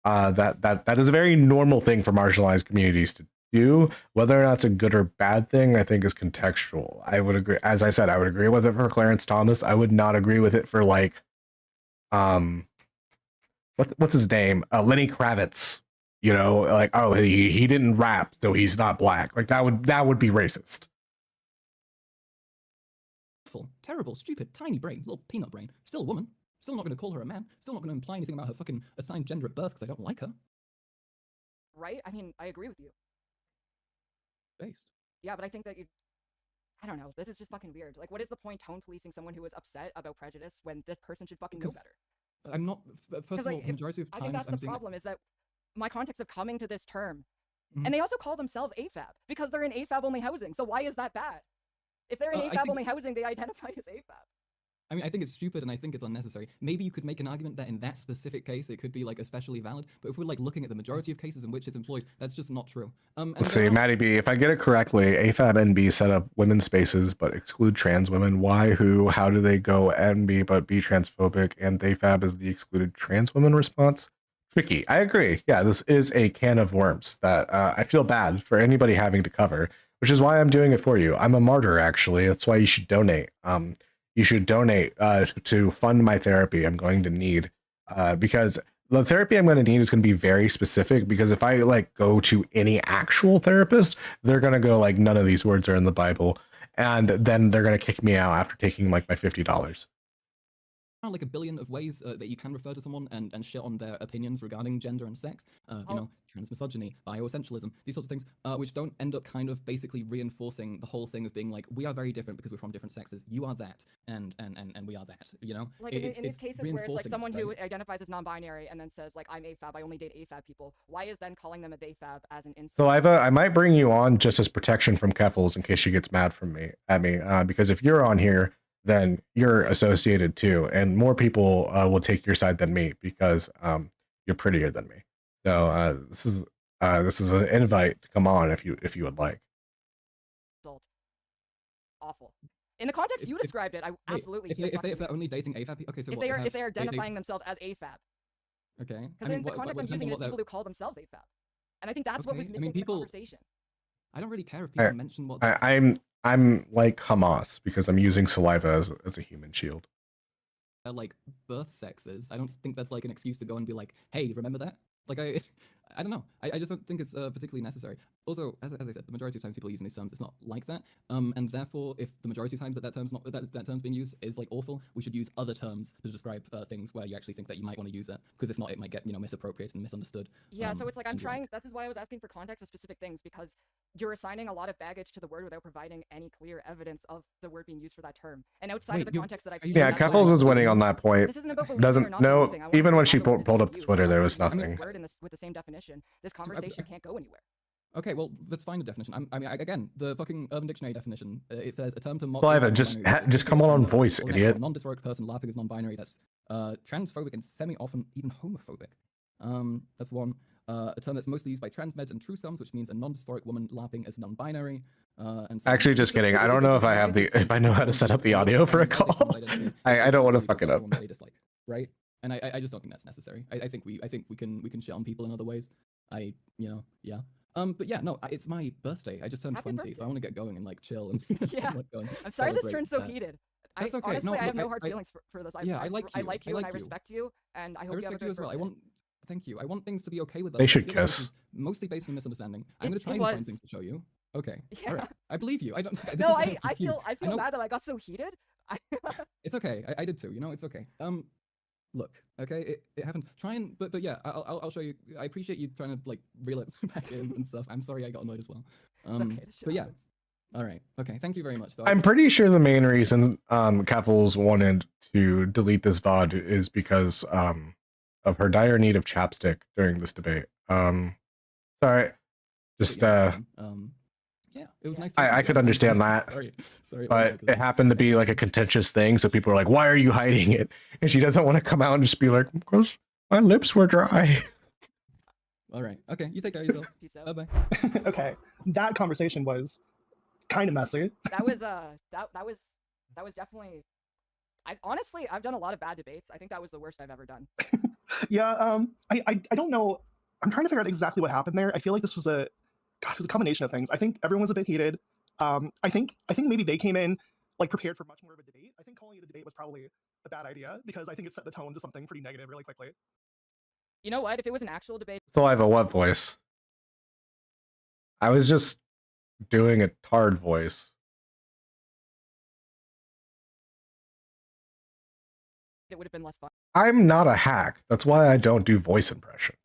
that is a very normal thing for marginalized communities to do. Whether or not it's a good or bad thing, I think is contextual. I would agree. As I said, I would agree with it for Clarence Thomas. I would not agree with it for like, what's his name? Lenny Kravitz. You know, like, oh, he didn't rap, so he's not black. Like that would be racist. Terrible, stupid, tiny brain, little peanut brain. Still a woman. Still not going to call her a man. Still not going to imply anything about her fucking assigned gender at birth because I don't like her. Right? I mean, I agree with you. Based. Yeah, but I think that I don't know. This is just fucking weird. Like, what is the point tone policing someone who is upset about prejudice when this person should fucking know better? I'm not. First of all, the majority of times I think that's the problem. Is that my context of coming to this term, and they also call themselves AFAB because they're in AFAB only housing. So why is that bad? If they're in AFAB only housing, they identify as AFAB. I mean, I think it's stupid and I think it's unnecessary. Maybe you could make an argument that in that specific case it could be like especially valid, but if we're like looking at the majority of cases in which it's employed, that's just not true. Let's see, Maddie B, if I get it correctly, AFAB NB set up women's spaces but exclude trans women. Why, who, how do they go NB but be transphobic? And Theyfab is the excluded trans women response? Tricky. I agree. Yeah, this is a can of worms that I feel bad for anybody having to cover, which is why I'm doing it for you. I'm a martyr, actually. That's why you should donate. You should donate to fund my therapy. I'm going to need because the therapy I'm going to need is going to be very specific. Because if I like go to any actual therapist, they're going to go like, none of these words are in the Bible, and then they're going to kick me out after taking like my $50. Like a billion of ways that you can refer to someone and shit on their opinions regarding gender and sex. You know, transmisogyny, bioessentialism, these sorts of things, which don't end up kind of basically reinforcing the whole thing of being like, we are very different because we're from different sexes. You are that, and we are that. You know, like in these cases where it's like someone who identifies as non-binary and then says like, I'm AFAB, I only date AFAB people. Why is then calling them a Theyfab as an insult? Saliva, I might bring you on just as protection from Keffals in case she gets mad at me. Because if you're on here, then you're associated too, and more people will take your side than me because you're prettier than me. So this is an invite to come on if you would like. Awful. In the context you described it, I absolutely. If they're only dating AFAB, okay, so if they are identifying themselves as AFAB. Okay. Because in the context I'm using it, it's people who call themselves AFAB, and I think that's what was missing in the conversation. I don't really care if people mention what. I'm like Hamas because I'm using saliva as a human shield. Like birth sexes. I don't think that's like an excuse to go and be like, hey, remember that? Like I don't know. I just don't think it's particularly necessary. Also, as I said, the majority of times people using these terms, it's not like that. And therefore, if the majority of times that term's not that term's being used is like awful, we should use other terms to describe things where you actually think that you might want to use it. Because if not, it might get misappropriated and misunderstood. Yeah. So it's like I'm trying. This is why I was asking for context of specific things, because you're assigning a lot of baggage to the word without providing any clear evidence of the word being used for that term. And outside of the context that I've seen. Yeah, Keffals is winning on that point. This isn't about doesn't know. Even when she pulled up Twitter, there was nothing. With the same definition, this conversation can't go anywhere. Okay, well, let's find a definition. I mean, again, the fucking Urban Dictionary definition, it says a term to mock... Saliva, just come on voice, idiot. Non-dysphoric person laughing is non-binary. That's transphobic and semi-often even homophobic. That's one. A term that's mostly used by transmeds and true scums, which means a non-dysphoric woman laughing as non-binary. And so actually, just kidding. I don't know if I know how to set up the audio for a call. I don't want to fuck it up. Right? And I just don't think that's necessary. I think we can shit on people in other ways. Yeah. But yeah, no, it's my birthday. I just turned 20, so I want to get going and like chill and yeah. I'm sorry this turned so heated. That's okay. Honestly, I have no hard feelings for this. I like you and I respect you, and I hope you have a good birthday. Thank you. I want things to be okay with us. They should kiss. Mostly based on misunderstanding. I'm going to try and find things to show you. Okay. Yeah. All right. I believe you. I don't. No, I feel bad that I got so heated. It's okay. I did too. It's okay. Look, okay, it happens. Try and, but yeah, I'll show you. I appreciate you trying to like reel it back in and stuff. I'm sorry I got annoyed as well. But yeah, all right, okay. Thank you very much. Though. I'm pretty sure the main reason Keffals wanted to delete this VOD is because of her dire need of chapstick during this debate. Sorry, just yeah, it was nice. I could understand that. Sorry, but it happened to be like a contentious thing, so people were like, "Why are you hiding it?" And she doesn't want to come out and just be like, "Because my lips were dry." All right. Okay. You take care of yourself. Peace out. Bye. Okay, that conversation was kind of messy. That was definitely. I've done a lot of bad debates. I think that was the worst I've ever done. Yeah. I don't know. I'm trying to figure out exactly what happened there. I feel like this was it was a combination of things. I think everyone was a bit heated. I think maybe they came in like prepared for much more of a debate. I think calling it a debate was probably a bad idea because I think it set the tone to something pretty negative really quickly. You know what? If it was an actual debate, Saliva, what voice? I was just doing a tard voice. it would have been less fun. I'm not a hack. That's why I don't do voice impressions.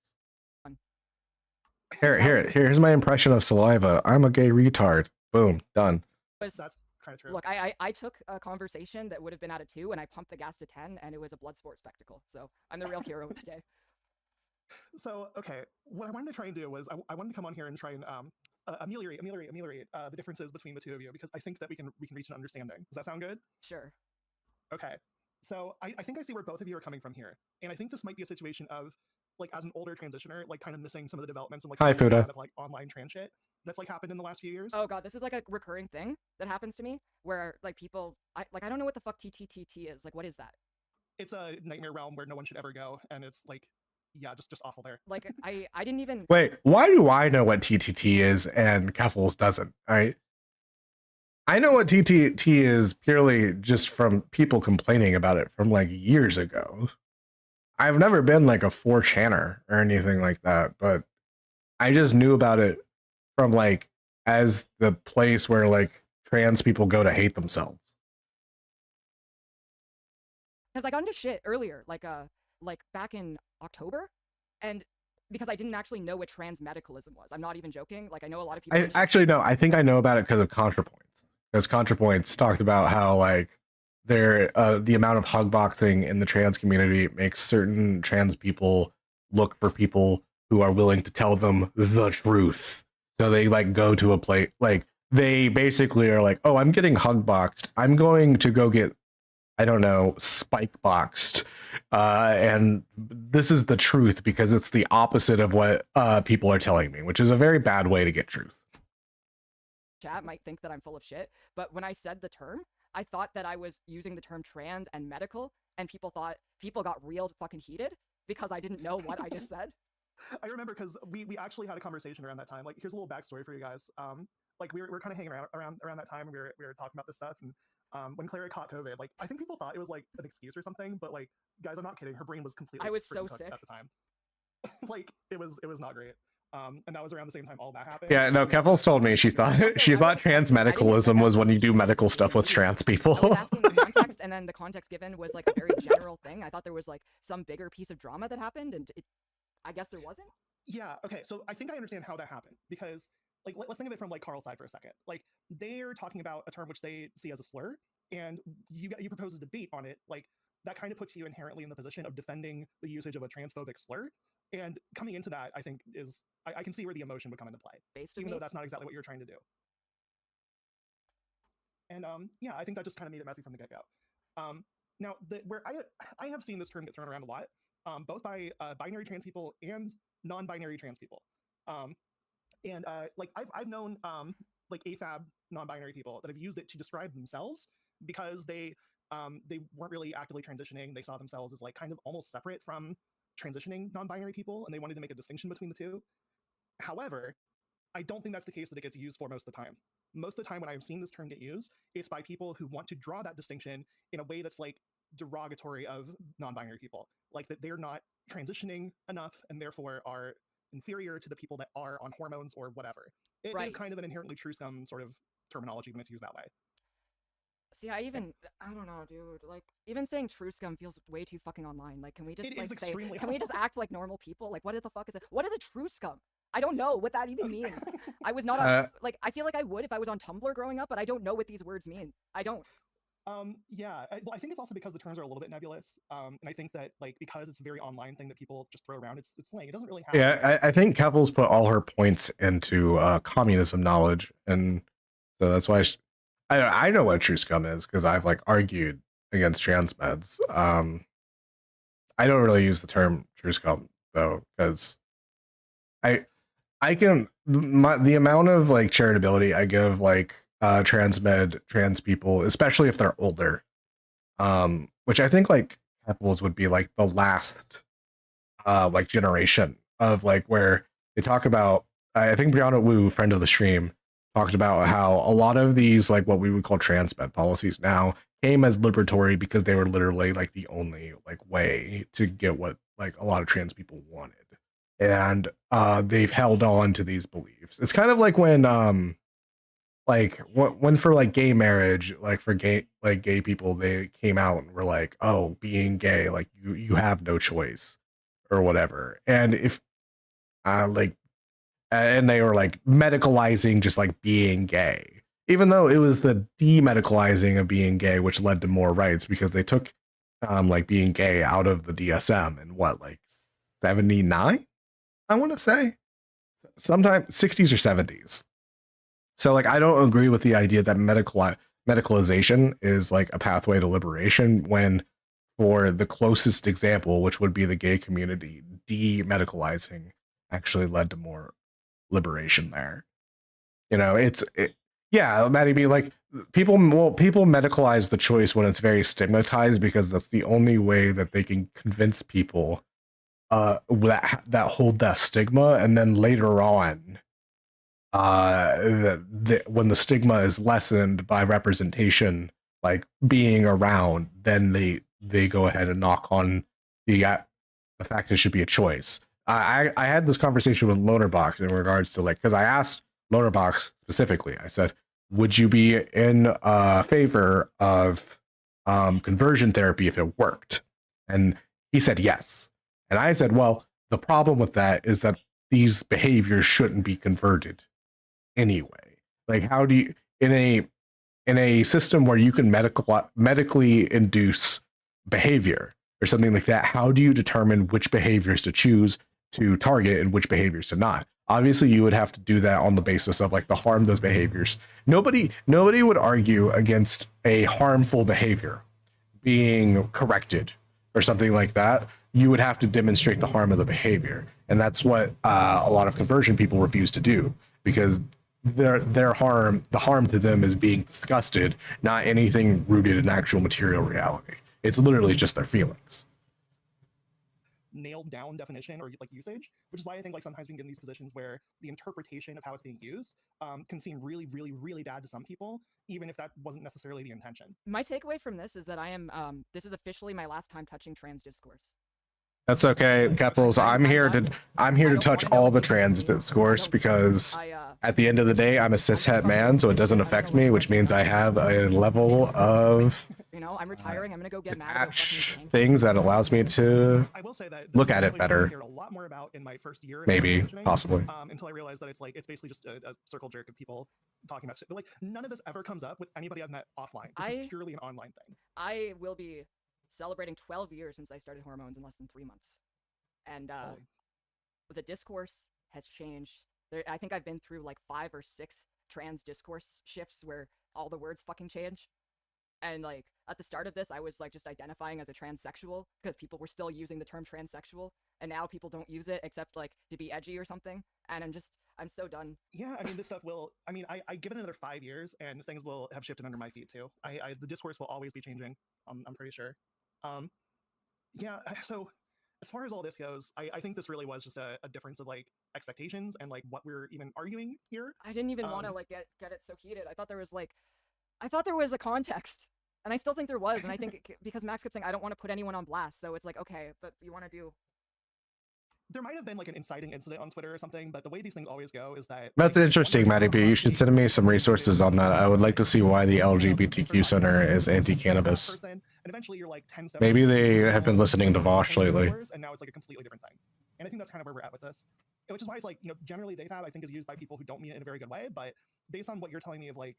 Here's my impression of Saliva. I'm a gay retard. Boom, done. That's kind of true. Look, I took a conversation that would have been out of 2 and I pumped the gas to 10 and it was a blood sport spectacle. So I'm the real hero of the day. So, okay, what I wanted to try and do was I wanted to come on here and try and ameliorate the differences between the two of you because I think that we can reach an understanding. Does that sound good? Sure. Okay. So I think I see where both of you are coming from here. And I think this might be a situation of like as an older transitioner, like kind of missing some of the developments and like Hi, Fuda. of like online trans shit that's like happened in the last few years. Oh god, this is like a recurring thing that happens to me where like people I don't know what the fuck TTTT is. Like what is that? It's a nightmare realm where no one should ever go, and it's like yeah, just awful there. Like I didn't even Wait, why do I know what TTT is and Keffals doesn't? All right. I know what TTT is purely just from people complaining about it from like years ago. I've never been like a 4channer or anything like that, but I just knew about it from like as the place where like trans people go to hate themselves. Because I got into shit earlier, like back in October, and because I didn't actually know what trans medicalism was. I'm not even joking. Like I know a lot of people. I actually know. I think I know about it because of ContraPoints. Because ContraPoints talked about how like the amount of hug boxing in the trans community makes certain trans people look for people who are willing to tell them the truth. So they like go to a place like they basically are like, oh, I'm getting hug boxed. I'm going to go get, I don't know, spike boxed. And this is the truth because it's the opposite of what people are telling me, which is a very bad way to get truth. Chat might think that I'm full of shit, but when I said the term, I thought that I was using the term trans and medical, and people got real fucking heated because I didn't know what I just said. I remember because we actually had a conversation around that time. Like, here's a little backstory for you guys. Like we were kind of hanging around that time, and we were talking about this stuff. And when Clara caught COVID, like I think people thought it was like an excuse or something, but like guys, I'm not kidding. Her brain was completely. I was so sick sick at the time. Like it was not great. And that was around the same time all that happened. Yeah, no, Keffals told me she thought trans medicalism was when you do medical stuff with trans people. I was asking the context, and then the context given was like a very general thing. I thought there was like some bigger piece of drama that happened, and I guess there wasn't. Yeah. Okay. So I think I understand how that happened because, like, let's think of it from like Karl's side for a second. Like, they're talking about a term which they see as a slur, and you propose a debate on it. Like, that kind of puts you inherently in the position of defending the usage of a transphobic slur. And coming into that, I think is I can see where the emotion would come into play, even though that's not exactly what you're trying to do. And yeah, I think that just kind of made it messy from the get-go. Now, where I have seen this term get thrown around a lot, both by binary trans people and non-binary trans people. Like I've known like Theyfab non-binary people that have used it to describe themselves because they weren't really actively transitioning. They saw themselves as like kind of almost separate from transitioning non-binary people, and they wanted to make a distinction between the two. However, I don't think that's the case that it gets used for most of the time. Most of the time when I've seen this term get used, it's by people who want to draw that distinction in a way that's like derogatory of non-binary people, like that they're not transitioning enough and therefore are inferior to the people that are on hormones or whatever. It is kind of an inherently true scum sort of terminology when it's used that way. See, I don't know, dude. Like, even saying true scum feels way too fucking online. Like, can we just like say, can we just act like normal people? Like, what the fuck is it? What is a true scum? I don't know what that even means. I was not on, like, I feel like I would if I was on Tumblr growing up, but I don't know what these words mean. I don't. Yeah, well, I think it's also because the terms are a little bit nebulous, and I think that like because it's a very online thing that people just throw around, it's slang. It doesn't really have. Yeah, I think Keffals put all her points into communism knowledge, and so that's why I know what true scum is because I've like argued against trans meds. I don't really use the term true scum though because I can the amount of like charitability I give like trans people, especially if they're older, which I think like Keffals would be like the last like generation of like where they talk about. I think Brianna Wu, friend of the stream, talked about how a lot of these like what we would call trans med policies now came as liberatory because they were literally like the only like way to get what like a lot of trans people wanted, and they've held on to these beliefs. It's kind of like when like when for like gay marriage, like for gay people, they came out and were like, oh, being gay, like you have no choice or whatever. And if like and they were like medicalizing just like being gay, even though it was the demedicalizing of being gay which led to more rights because they took like being gay out of the DSM in what, like 79, I want to say, sometime 60s or 70s. So like I don't agree with the idea that medicalization is like a pathway to liberation when, for the closest example, which would be the gay community, demedicalizing actually led to more liberation there. You know, yeah, Maddie be like people medicalize the choice when it's very stigmatized because that's the only way that they can convince people that hold that stigma, and then later on when the stigma is lessened by representation, like being around, then they go ahead and knock on the fact it should be a choice. I had this conversation with Lonerbox in regards to, like, because I asked Lonerbox specifically. I said, would you be in favor of conversion therapy if it worked? And he said yes. And I said, well, the problem with that is that these behaviors shouldn't be converted anyway. Like, how do you, in a system where you can medically induce behavior or something like that, how do you determine which behaviors to choose to target and which behaviors to not? Obviously, you would have to do that on the basis of like the harm those behaviors. Nobody would argue against a harmful behavior being corrected or something like that. You would have to demonstrate the harm of the behavior, and that's what a lot of conversion people refuse to do, because the harm to them is being disgusted, not anything rooted in actual material reality. It's literally just their feelings. Nailed down definition or like usage, which is why I think like sometimes we can get in these positions where the interpretation of how it's being used can seem really, really, really bad to some people, even if that wasn't necessarily the intention. My takeaway from this is that I am this is officially my last time touching trans discourse. That's okay, Keffals. I'm here to touch all the trans discourse, because at the end of the day, I'm a cishet man, so it doesn't affect me, which means I have a level of I'm retiring. I'm gonna go get detached things that allows me to I will say that look at it better. A lot more about in my first year, Maybe, possibly. Until I realized that it's basically just a circle jerk of people talking about shit. But like none of this ever comes up with anybody I've met offline. This is purely an online thing. I will be celebrating 12 years since I started hormones in less than 3 months, and the discourse has changed. I think I've been through like 5 or 6 trans discourse shifts where all the words fucking change. And like at the start of this, I was like just identifying as a transsexual because people were still using the term transsexual, and now people don't use it except like to be edgy or something. And I'm so done. Yeah, I mean, this stuff will. I mean, I give it another 5 years, and things will have shifted under my feet too. The discourse will always be changing. I'm pretty sure. Yeah. So as far as all this goes, I think this really was just a difference of like expectations and like what we're even arguing here. I didn't even want to like get it so heated. I thought there was a context, and I still think there was. And I think because Max kept saying I don't want to put anyone on blast, so it's like, okay, but you want to do. There might have been like an inciting incident on Twitter or something, but the way these things always go is that. That's interesting, Matty B. You should send me some resources on that. I would like to see why the LGBTQ Center is anti-cannabis. And eventually you're like 10 steps. Maybe they have been listening to Vosh lately. And now it's like a completely different thing. And I think that's kind of where we're at with this. Which is why it's like, generally Theyfab I think is used by people who don't mean it in a very good way, but based on what you're telling me of like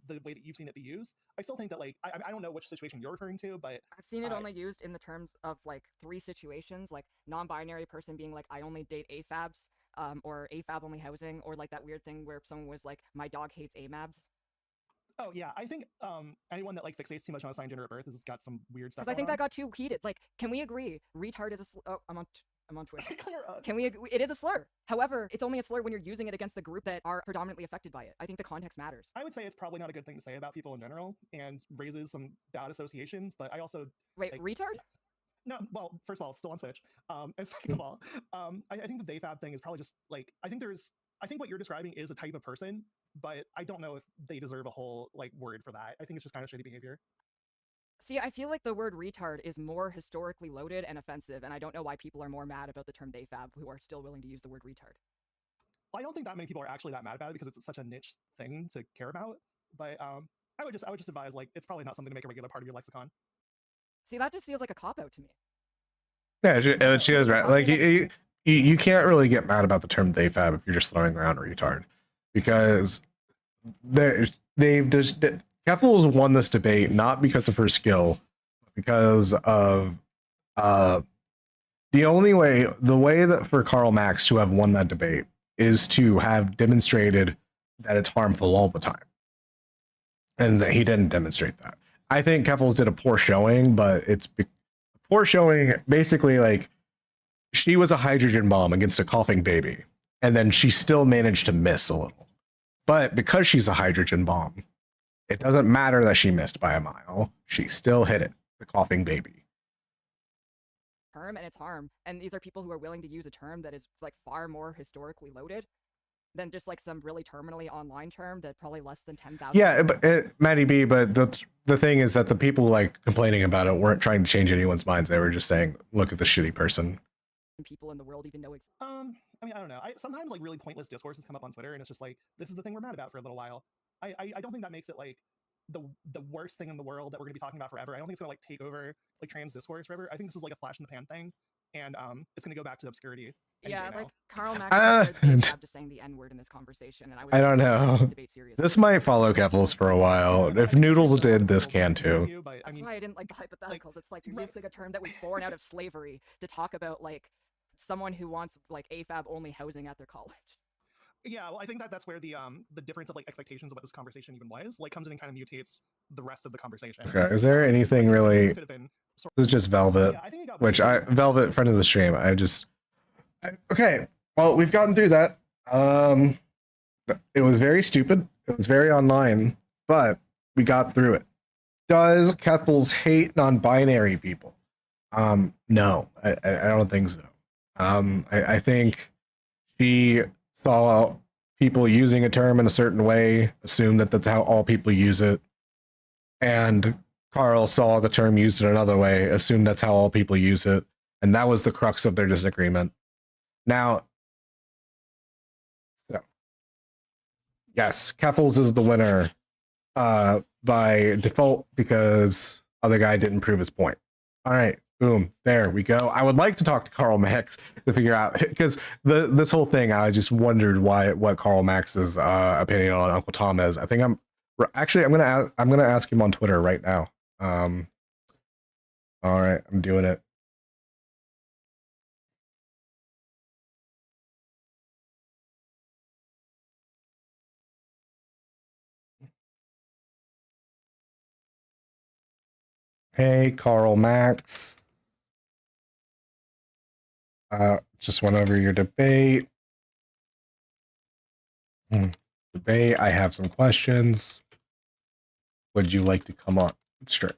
the way that you've seen it be used, I still think that like I don't know which situation you're referring to, but I've seen it only used in the terms of like 3 situations, like non-binary person being like I only date AFABs, or AFAB only housing, or like that weird thing where someone was like my dog hates AMABs. Oh yeah, I think anyone that like fixates too much on assigned gender at birth has got some weird stuff. Because I think that got too heated. Like, can we agree? Retard is a I'm on Twitter. Can we agree? It is a slur. However, it's only a slur when you're using it against the group that are predominantly affected by it. I think the context matters. I would say it's probably not a good thing to say about people in general and raises some bad associations, but I also... Wait, like, retard? No, well, first of all, it's still on Twitch. And second of all, I think the Theyfab thing is probably just like, I think what you're describing is a type of person, but I don't know if they deserve a whole like word for that. I think it's just kind of shitty behavior. See, I feel like the word retard is more historically loaded and offensive, and I don't know why people are more mad about the term Theyfab who are still willing to use the word retard. Well, I don't think that many people are actually that mad about it because it's such a niche thing to care about. But I would just advise like it's probably not something to make a regular part of your lexicon. See, that just feels like a cop-out to me. Yeah, she is right. Like you can't really get mad about the term Theyfab if you're just throwing around retard, because they've just. Keffals won this debate not because of her skill, but because of the way that for Karl Max to have won that debate is to have demonstrated that it's harmful all the time. And that he didn't demonstrate that. I think Keffals did a poor showing, but it's poor showing basically like she was a hydrogen bomb against a coughing baby, and then she still managed to miss a little. But because she's a hydrogen bomb, it doesn't matter that she missed by a mile. She still hit it, the coughing baby. Term and its harm. And these are people who are willing to use a term that is like far more historically loaded than just like some really terminally online term that probably less than 10,000. Yeah, but Maddie B, but the thing is that the people like complaining about it weren't trying to change anyone's minds. They were just saying, look at the shitty person. People in the world even know it's I mean, I don't know. Sometimes like really pointless discourses come up on Twitter, and it's just like, this is the thing we're mad about for a little while. I don't think that makes it like the worst thing in the world that we're gonna be talking about forever. I don't think it's gonna like take over like trans discourse forever. I think this is like a flash in the pan thing, and it's gonna go back to obscurity. Yeah, like Karl Max just saying the N-word in this conversation, and I don't know. This might follow Keffals for a while. If Noodles did, this can too. That's why I didn't like the hypotheticals. It's like you're using a term that was born out of slavery to talk about like someone who wants like AFAB only housing at their college. Yeah, well, I think that's where the difference of like expectations of what this conversation even was like comes in and kind of mutates the rest of the conversation. Okay, is there anything really? This is just Velvet, which Velvet, friend of the stream. Okay, well, we've gotten through that. It was very stupid. It was very online, but we got through it. Does Keffals hate non-binary people? No, I don't think so. I think she saw people using a term in a certain way, assumed that that's how all people use it, and Karl saw the term used in another way, assumed that's how all people use it, and that was the crux of their disagreement. Now, so yes, Keffals is the winner by default because other guy didn't prove his point. All right, boom, there we go. I would like to talk to Karl Max to figure out, because this whole thing, I just wondered what Karl Max's opinion on Uncle Tom is. I think I'm gonna ask him on Twitter right now. All right, I'm doing it. Hey, Karl Max. Just went over your debate. Debate, I have some questions. Would you like to come on straight?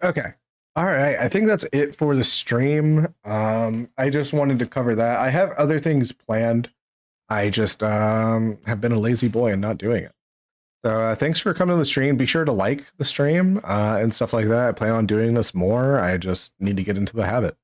Okay. All right. I think that's it for the stream. I just wanted to cover that. I have other things planned. I just have been a lazy boy and not doing it. So thanks for coming to the stream. Be sure to like the stream and stuff like that. I plan on doing this more. I just need to get into the habit.